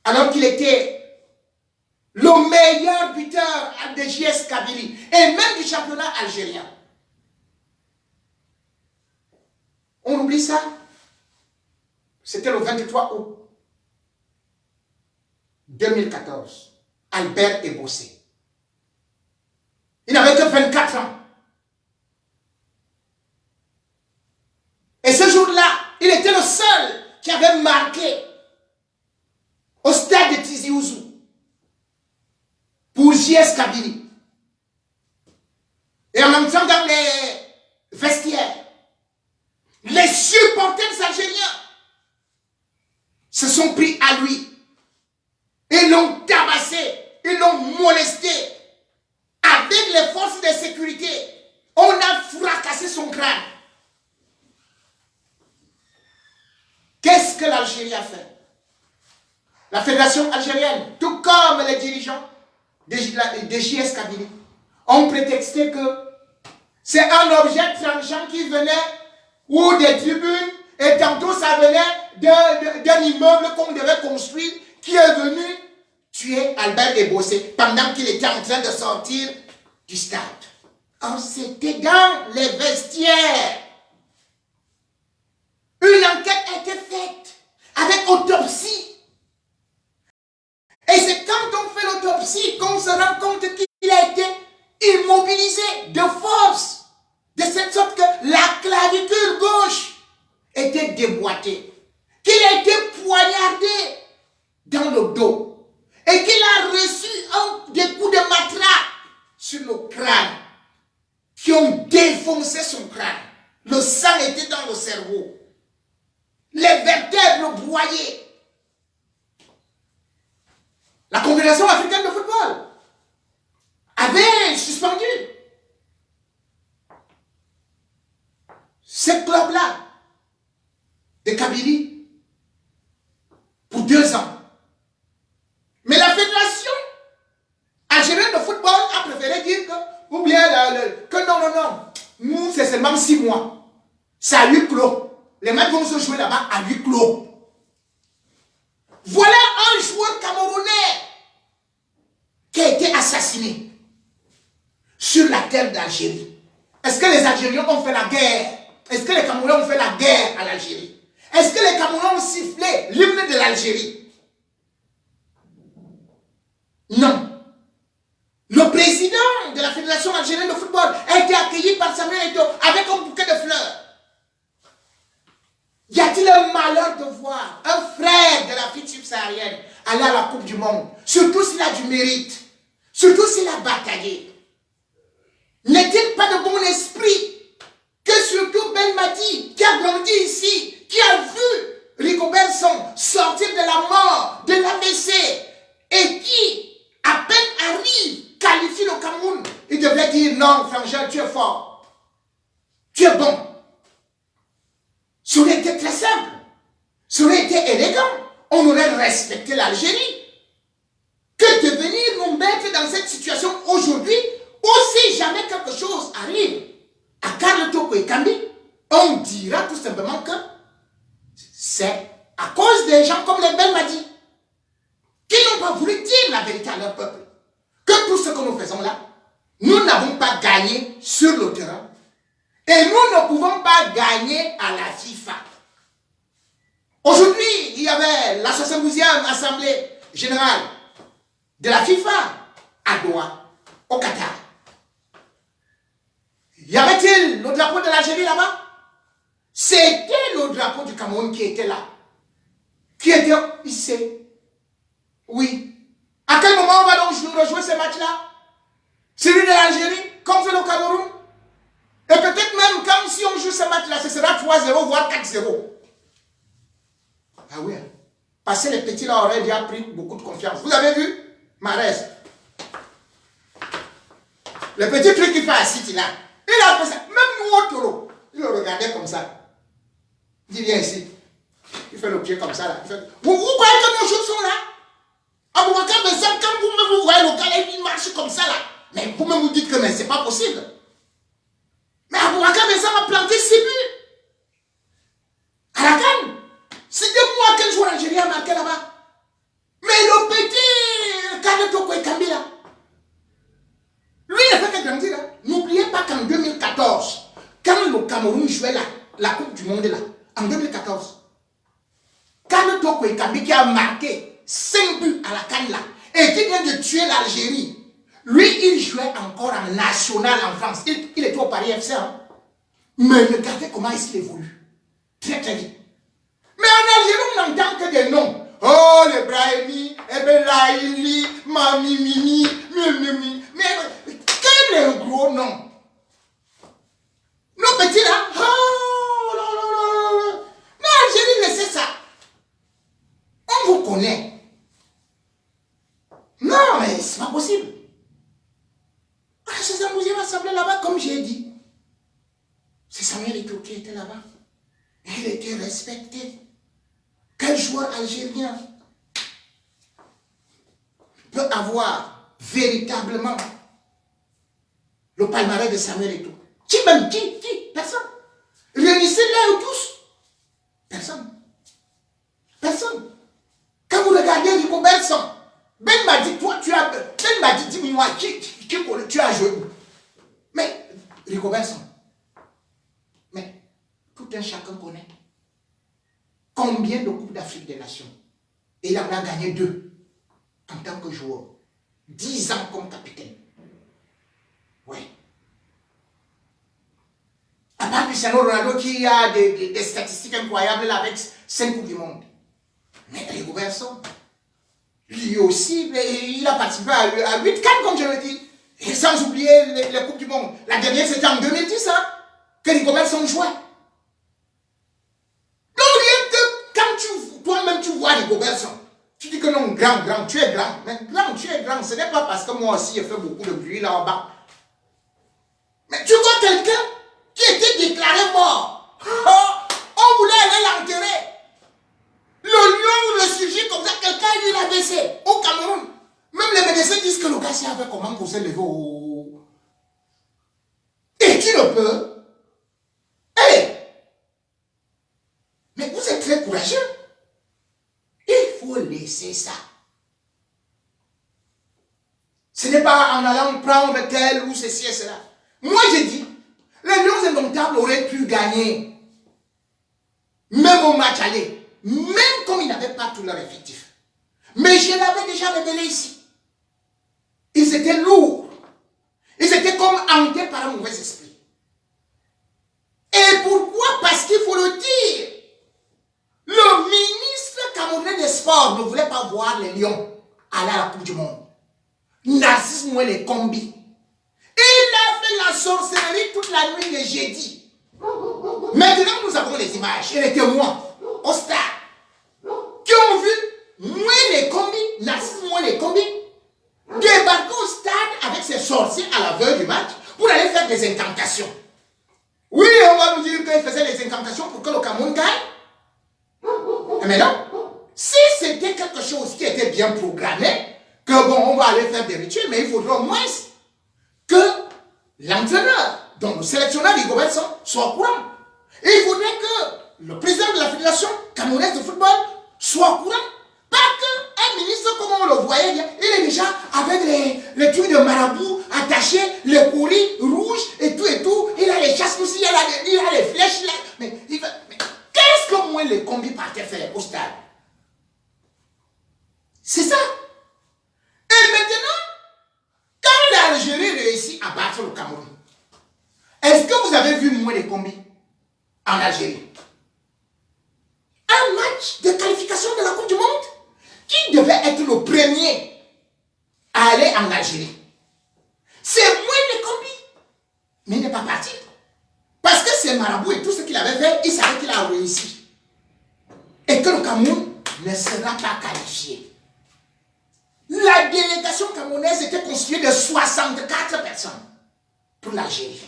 Alors qu'il était le meilleur buteur de JS Kabylie et même du championnat algérien. On oublie ça. C'était le 23 août 2014. Albert Ebossé. Il n'avait que 24 ans. Et ce jour-là, il était le seul qui avait marqué au stade de Tizi Ouzou pour JS Kabylie. Et en même temps, dans les vestiaires, les supporters algériens se sont pris à lui. Ils l'ont tabassé, ils l'ont molesté. Avec les forces de sécurité, on a fracassé son crâne. Qu'est-ce que l'Algérie a fait? La fédération algérienne, tout comme les dirigeants de JS Kabylie, ont prétexté que c'est un objet tranchant qui venait ou des tribunes, et tantôt ça venait d'un immeuble qu'on devait construire qui est venu tuer Albert Ebossé pendant qu'il était en train de sortir du stade. Oh, c'était dans les vestiaires. Une enquête a été faite avec autopsie. Et c'est quand on fait l'autopsie qu'on se rend compte qu'il a été immobilisé de force. De cette sorte que la clavicule gauche était déboîtée. Qu'il a été poignardé dans le dos. Et qu'il a reçu des coups de matraque sur le crâne. Qui ont défoncé son crâne. Le sang était dans le cerveau. Les vertèbres broyées. La Confédération africaine de football avait suspendu ce club-là de Kabylie pour 2 ans. Mais la Fédération algérienne de football a préféré dire que, ou bien que non, nous c'est seulement 6 mois. C'est à huis clos. Les matchs vont se jouer là-bas à huis clos. Voilà un joueur camerounais qui a été assassiné sur la terre d'Algérie. Est-ce que les Algériens ont fait la guerre? Est-ce que les Camerounais ont fait la guerre à l'Algérie? Est-ce que les Camerounais ont sifflé l'hymne de l'Algérie? Non. Le président de la Fédération algérienne de football a été accueilli par Samuel Eto'o avec un bouquet de fleurs. Y a-t-il un malheur de voir un frère de l'Afrique subsaharienne aller à la Coupe du Monde? Surtout s'il a du mérite. Surtout s'il a bataillé. N'est-il pas de bon esprit que surtout Ben Madi, qui a grandi ici, qui a vu Rigobert Song sortir de la mort, de l'AVC, et qui, à peine arrive, qualifie le Cameroun, il devrait dire non, Frangin, tu es fort. Tu es bon. Ça aurait été très simple. Ça aurait été élégant. On aurait respecté l'Algérie. Que de venir nous mettre dans cette situation aujourd'hui, ou si jamais quelque chose arrive à Carl Toko et Kambi, on dira tout simplement que c'est à cause des gens comme les Belmadi qui n'ont pas voulu dire la vérité à leur peuple. Que tout ce que nous faisons là, nous n'avons pas gagné sur le terrain. Et nous ne pouvons pas gagner à la FIFA. Aujourd'hui, il y avait la 72e Assemblée Générale de la FIFA à Doha, au Qatar. Y avait-il le drapeau de l'Algérie là-bas? C'était le drapeau du Cameroun qui était là. Qui était ici. Oui. À quel moment on va donc rejouer ce match-là? Celui de l'Algérie contre le Cameroun? Et peut-être même quand si on joue ce match-là, ce sera 3-0, voire 4-0. Ah oui. Parce que les petits là auraient déjà pris beaucoup de confiance. Vous avez vu? Marès. Le petit truc qu'il fait à City là. Il a fait ça. Même nous au taureau. Il le regardait comme ça. Il dit viens ici. Il fait le pied comme ça là. Il fait... Vous croyez que nos choses sont là? Aboubakar Bessam, quand vous voyez le gars, il marche comme ça là. Mais vous-même vous dites que mais c'est pas possible. Mais Aboubakar Bessam a planté 6 buts. À la canne. C'était moi quel joueur algérien a marqué là-bas. Mais le petit Carl Toko et Kambi là. Lui il a fait que grandir là. N'oubliez pas qu'en 2014, quand le Cameroun jouait la Coupe du Monde là, en 2014, Carl Toko et Kambi qui a marqué 5 buts à la canne là, et qui vient de tuer l'Algérie. Lui, il jouait encore en national en France. Il était au Paris FC. Hein? Mais regardez comment est-ce qu'il évolue. Très très vite. Mais en Algérie, on n'entend que des noms. Oh, le Brahimi, Ebelaïli, Mami Mimi, Mimi. Mais quel est un gros nom? Nos petits là, oh, non, non, non, non. Non, Algérie, laissez ça. On vous connaît. Non, mais c'est pas possible. Ah, c'est Samuel qui assemblé là-bas, comme j'ai dit. C'est Samuel Eto'o qui était là-bas. Il était respecté. Quel joueur algérien peut avoir véritablement le palmarès de Samuel Eto'o? Qui même? Qui? Personne. Réunissez-les tous. Personne. Personne. Quand vous regardez Rigobertson, Ben m'a dit, toi, Ben m'a dit, dis-moi, qui tu as joué où? Mais, Rigobertson, mais, tout un chacun connaît. Combien de Coupes d'Afrique des Nations? Et il en a gagné 2 en tant que joueur. 10 ans comme capitaine. Oui. À part Cristiano Ronaldo qui a des statistiques incroyables là, avec 5 Coupes du Monde. Mais Rigobertson, lui aussi, il a participé à 8 CAN, comme je le dis. Et sans oublier les Coupes du Monde. La dernière, c'était en 2010, hein, que Rigobertson jouait. Donc, rien que quand toi-même tu vois Rigobertson, tu dis que non, grand, tu es grand. Mais grand, tu es grand. Ce n'est pas parce que moi aussi, j'ai fait beaucoup de bruit là en bas. Mais tu vois quelqu'un qui était déclaré mort. Oh, on voulait aller l'enterrer. Le lion ou le sujet comme ça, quelqu'un lui l'a baissé au Cameroun. Même les médecins disent que le gars savait comment vous s'est levé. Et tu ne peux. Hey! Mais vous êtes très courageux. Il faut laisser ça. Ce n'est pas en allant prendre tel ou ceci et cela. Moi, j'ai dit, les Lions indomptables auraient pu gagner. Même au match aller. Même comme ils n'avaient pas tout leur effectif. Mais je l'avais déjà révélé ici. Ils étaient lourds. Ils étaient comme hantés par un mauvais esprit. Et pourquoi? Parce qu'il faut le dire. Le ministre camerounais des Sports ne voulait pas voir les Lions aller à la Coupe du Monde. Narcisse Mouele Kombi. Il a fait la sorcellerie toute la nuit de jeudi. Maintenant, nous avons les images et les témoins au stade qui ont vu Mouele Kombi, Narcisse Mouele Kombi, débarquer au stade avec ses sorciers à la veille du match pour aller faire des incantations. Oui, on va nous dire qu'il faisait les incantations pour que le Cameroun gagne. Mais non, si c'était quelque chose qui était bien programmé, que bon, on va aller faire des rituels, mais il faudrait au moins que l'entraîneur, donc le sélectionneur Rigobertson, soit au courant. Et il faudrait que le président de la Fédération camerounaise de football soit au courant. Pas qu'un ministre, comme on le voyait, il est déjà avec les trucs de marabout attachés, les courris rouges et tout. Il a les chasses aussi, il a les flèches là. Mais qu'est-ce que moi les combis partaient faire au stade? C'est ça. Et maintenant, quand l'Algérie réussit à battre le Cameroun, est-ce que vous avez vu moi les combis en Algérie? Un match de qualification de la Coupe du Monde qui devait être le premier à aller en Algérie. C'est moi les combis. Mais il n'est pas parti. Parce que c'est Marabout et tout ce qu'il avait fait, il savait qu'il a réussi. Et que le Cameroun ne sera pas qualifié. La délégation camerounaise était constituée de 64 personnes pour l'Algérie.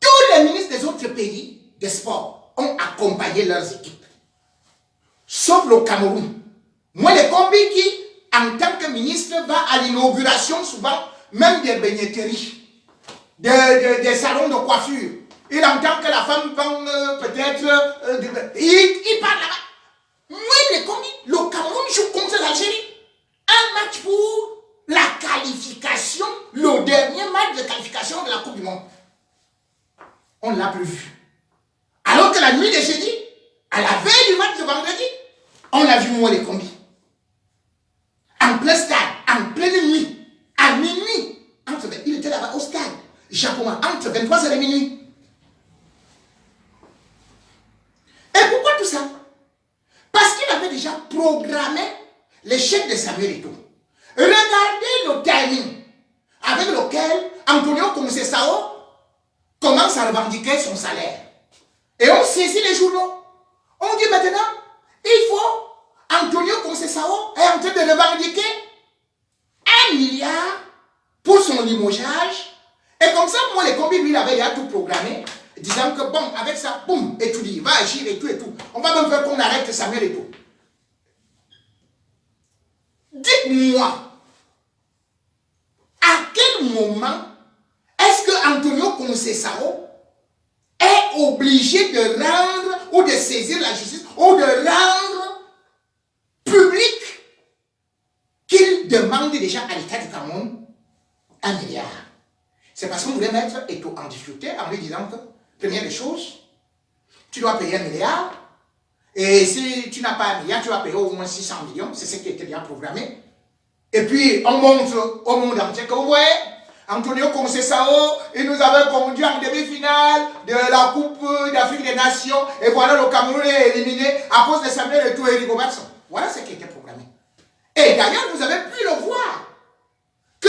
Tous les ministres des autres pays des sports ont accompagné leurs équipes. Sauf le Cameroun. Moi, les combis qui, en tant que ministre, va à l'inauguration souvent, même des baigneteries, des salons de coiffure. Il entend que la femme vend peut-être... il parle là-bas. Moi, les combis, le Cameroun joue contre l'Algérie. Un match pour la qualification, le dernier match de qualification de la Coupe du Monde. On ne l'a plus vu. Alors que la nuit de jeudi, à la veille du match de vendredi, on a vu moi les combis. En plein stade, en pleine nuit. comment? Entre 23h et minuit. Et pourquoi tout ça? Parce qu'il avait déjà programmé l'échec de Samuel Eto'o. Regardez le timing avec lequel Antonio Conceição commence à revendiquer son salaire. Et on saisit les journaux. On dit maintenant, il faut, Antonio Conceição est en train de revendiquer 1 milliard pour son limogeage. Et comme ça, moi, les combis, lui, il avait déjà tout programmé, disant que bon, avec ça, boum, et tout dit, il va agir et tout et tout. On va même faire qu'on arrête Samuel Eto'o. Dites-moi, à quel moment est-ce que Antonio Conceição est obligé de rendre ou de saisir la justice ou de rendre public qu'il demande déjà à l'État du Cameroun 1 milliard? C'est parce qu'on voulait mettre Eto'o en difficulté en lui disant que, première des choses, tu dois payer 1 milliard, et si tu n'as pas 1 milliard, tu vas payer au moins 600 millions, c'est ce qui était bien programmé. Et puis, on montre au monde entier que, vous voyez, Antonio Conceição, il nous avait conduit en demi-finale de la Coupe d'Afrique des Nations, et voilà, le Cameroun est éliminé à cause de Samuel Eto'o et Rigobertson. Voilà ce qui était programmé. Et d'ailleurs, vous avez pu le voir, que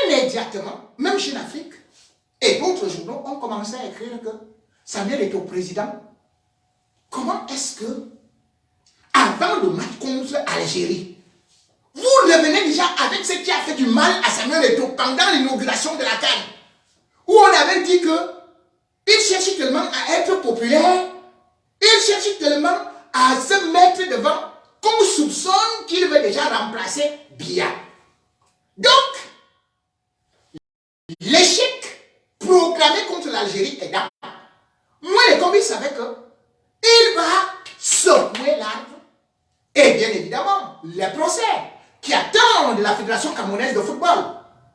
immédiatement, même chez l'Afrique, et d'autres journaux ont commencé à écrire que Samuel Eto'o président. Comment est-ce que, avant le match contre l'Algérie, vous revenez déjà avec ce qui a fait du mal à Samuel Eto'o pendant l'inauguration de la CAN, où on avait dit que il cherche tellement à être populaire, il cherche tellement à se mettre devant qu'on soupçonne qu'il veut déjà remplacer Biya. Donc, l'échec proclamé contre l'Algérie est là. Moi, les combis savaient que il va secouer l'arbre. Et bien évidemment, les procès qui attendent la Fédération camerounaise de football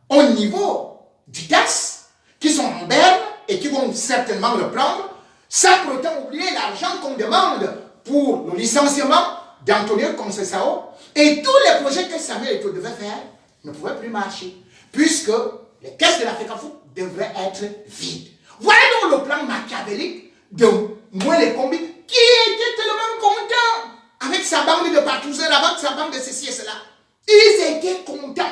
au niveau du TAS, qui sont en berne et qui vont certainement le prendre, sans pour autant oublier l'argent qu'on demande pour le licenciement d'Antonio Conceição, et tous les projets que Samuel Eto'o devait faire ne pouvaient plus marcher, puisque les caisses de l'Africafoot devraient être vides. Voilà donc le plan machiavélique de moi les combis, qui était tellement content avec sa bande de partouzeurs, avec sa bande de ceci et cela. Ils étaient contents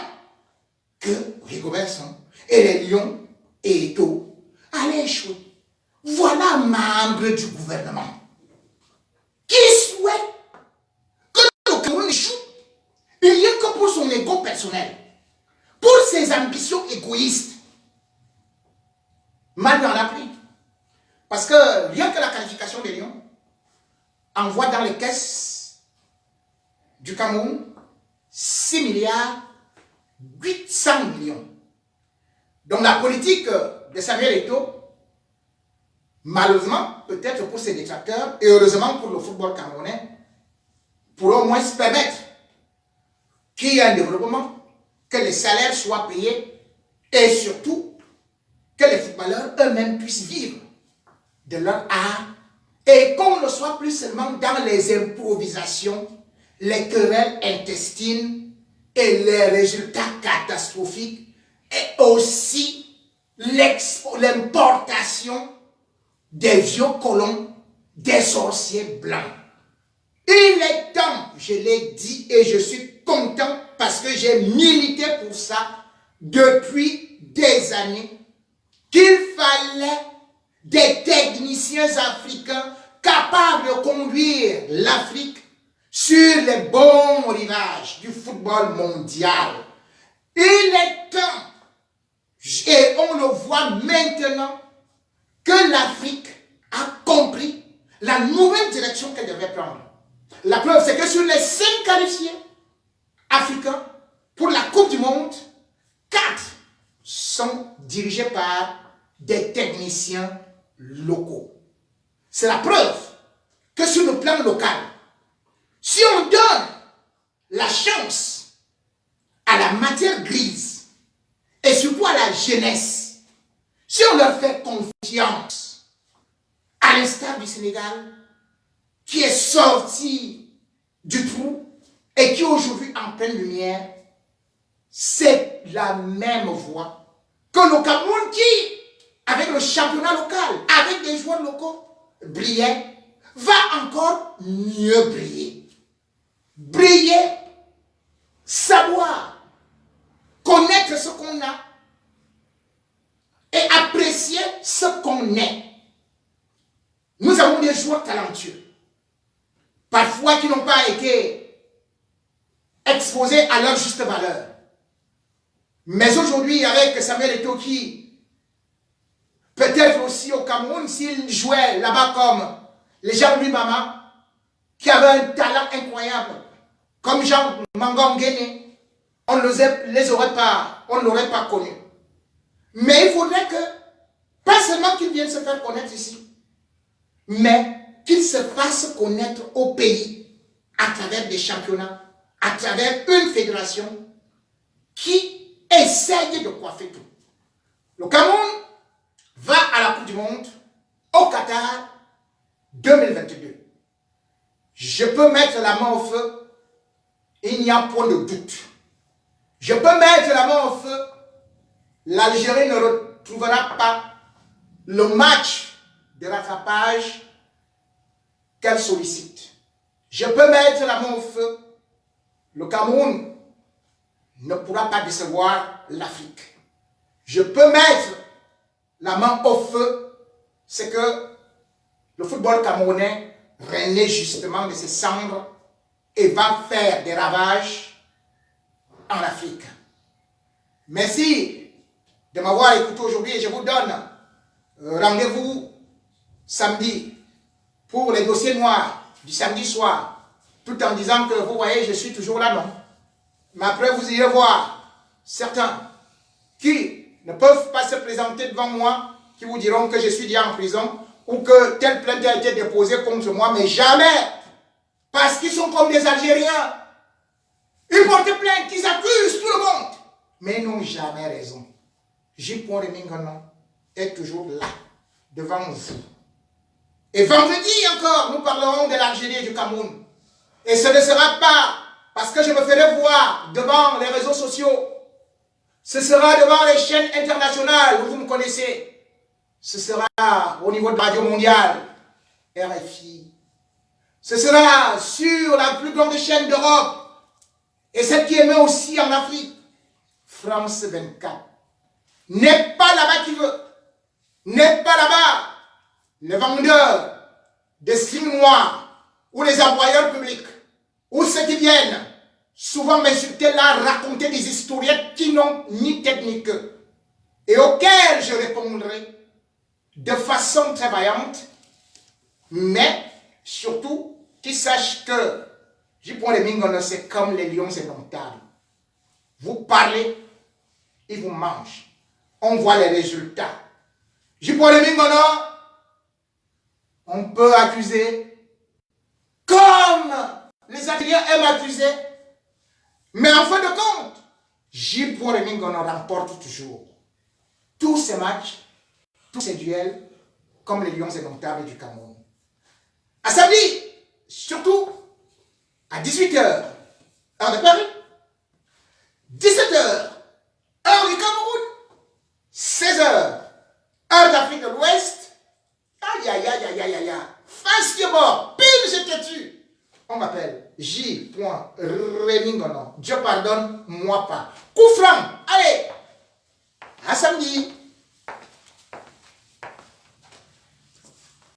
que Rigobertson et les Lions et Eto'o allaient échouer. Voilà un membre du gouvernement qui souhaite que le Cameroun échoue, rien que pour son ego personnel, pour ses ambitions égoïstes. Mal lui en a pris. Parce que rien que la qualification des Lions envoie dans les caisses du Cameroun 6 milliards 800 millions. Donc la politique de Samuel Eto'o, malheureusement, peut-être pour ses détracteurs, et heureusement pour le football camerounais, pour au moins se permettre qu'il y ait un développement, que les salaires soient payés, et surtout que les footballeurs eux-mêmes puissent vivre de leur art, et qu'on ne soit plus seulement dans les improvisations, les querelles intestines et les résultats catastrophiques, et aussi l'importation des vieux colons, des sorciers blancs. Il est temps, je l'ai dit et je suis content parce que j'ai milité pour ça depuis des années, qu'il fallait des techniciens africains capables de conduire l'Afrique sur les bons rivages du football mondial. Il est temps, et on le voit maintenant, que l'Afrique a compris la nouvelle direction qu'elle devait prendre. La preuve, c'est que sur les 5 qualifiés africains pour la Coupe du Monde, 4 sont dirigés par des techniciens locaux. C'est la preuve que sur le plan local, si on donne la chance à la matière grise et surtout à la jeunesse, si on leur fait confiance, à l'instar du Sénégal, qui est sorti du trou et qui aujourd'hui en pleine lumière, c'est la même voie que le Cameroun qui, avec le championnat local, avec des joueurs locaux, brillait, va encore mieux briller. Briller, savoir, connaître ce qu'on a et apprécier ce qu'on est. Nous avons des joueurs talentueux, parfois qui n'ont pas été exposés à leur juste valeur. Mais aujourd'hui, avec Samuel Eto'o, peut-être aussi au Cameroun, s'il jouait là-bas comme les Jean-Louis Mama, qui avaient un talent incroyable, comme Jean Mangongene, on ne l'aurait pas connu. Mais il faudrait que, pas seulement qu'ils viennent se faire connaître ici, mais qu'ils se fassent connaître au pays, à travers des championnats, à travers une fédération qui essaye de coiffer tout. Le Cameroun va à la Coupe du Monde au Qatar 2022. Je peux mettre la main au feu, il n'y a point de doute. Je peux mettre la main au feu, l'Algérie ne retrouvera pas le match de rattrapage qu'elle sollicite. Je peux mettre la main au feu, le Cameroun ne pourra pas décevoir l'Afrique. Je peux mettre la main au feu, c'est que le football camerounais renaît justement de ses cendres et va faire des ravages en Afrique. Merci de m'avoir écouté aujourd'hui et je vous donne rendez-vous samedi pour les dossiers noirs du samedi soir, tout en disant que vous voyez, je suis toujours là, non? Mais après, vous irez voir certains qui ne peuvent pas se présenter devant moi, qui vous diront que je suis déjà en prison ou que telle plainte a été déposée contre moi, mais jamais, parce qu'ils sont comme des Algériens. Ils portent plainte, ils accusent tout le monde, mais ils n'ont jamais raison. J. Remingano est toujours là, devant vous. Et vendredi encore, nous parlerons de l'Algérie et du Cameroun. Et ce ne sera pas parce que je me ferai voir devant les réseaux sociaux. Ce sera devant les chaînes internationales où vous me connaissez. Ce sera au niveau de Radio Mondiale, RFI. Ce sera sur la plus grande chaîne d'Europe et celle qui émet aussi en Afrique, France 24. N'est pas là-bas qui veut. N'est pas là-bas les vendeurs de signes noirs ou les employeurs publics ou ceux qui viennent souvent m'insulter là, raconter des historiettes qui n'ont ni tête ni queue et auxquelles je répondrai de façon très vaillante, mais surtout qu'ils sachent que J. Remingano, c'est comme les lions indomptables. Vous parlez, ils vous mangent. On voit les résultats. J. Remingano, on peut accuser comme les Algériens aiment accuser, mais en fin de compte, J. Remingano remporte toujours tous ces matchs, tous ces duels, comme les lions indomptables du Cameroun. À samedi, surtout à 18h, heure de Paris, 17h, heure du Cameroun, 16h, heure d'Afrique de l'Ouest. Aïe, aïe, aïe, aïe, aïe, aïe, aïe. Face qui est mort, pile, je te tue. On m'appelle J. Remingano. Dieu pardonne, moi pas. Coup franc, allez, à samedi.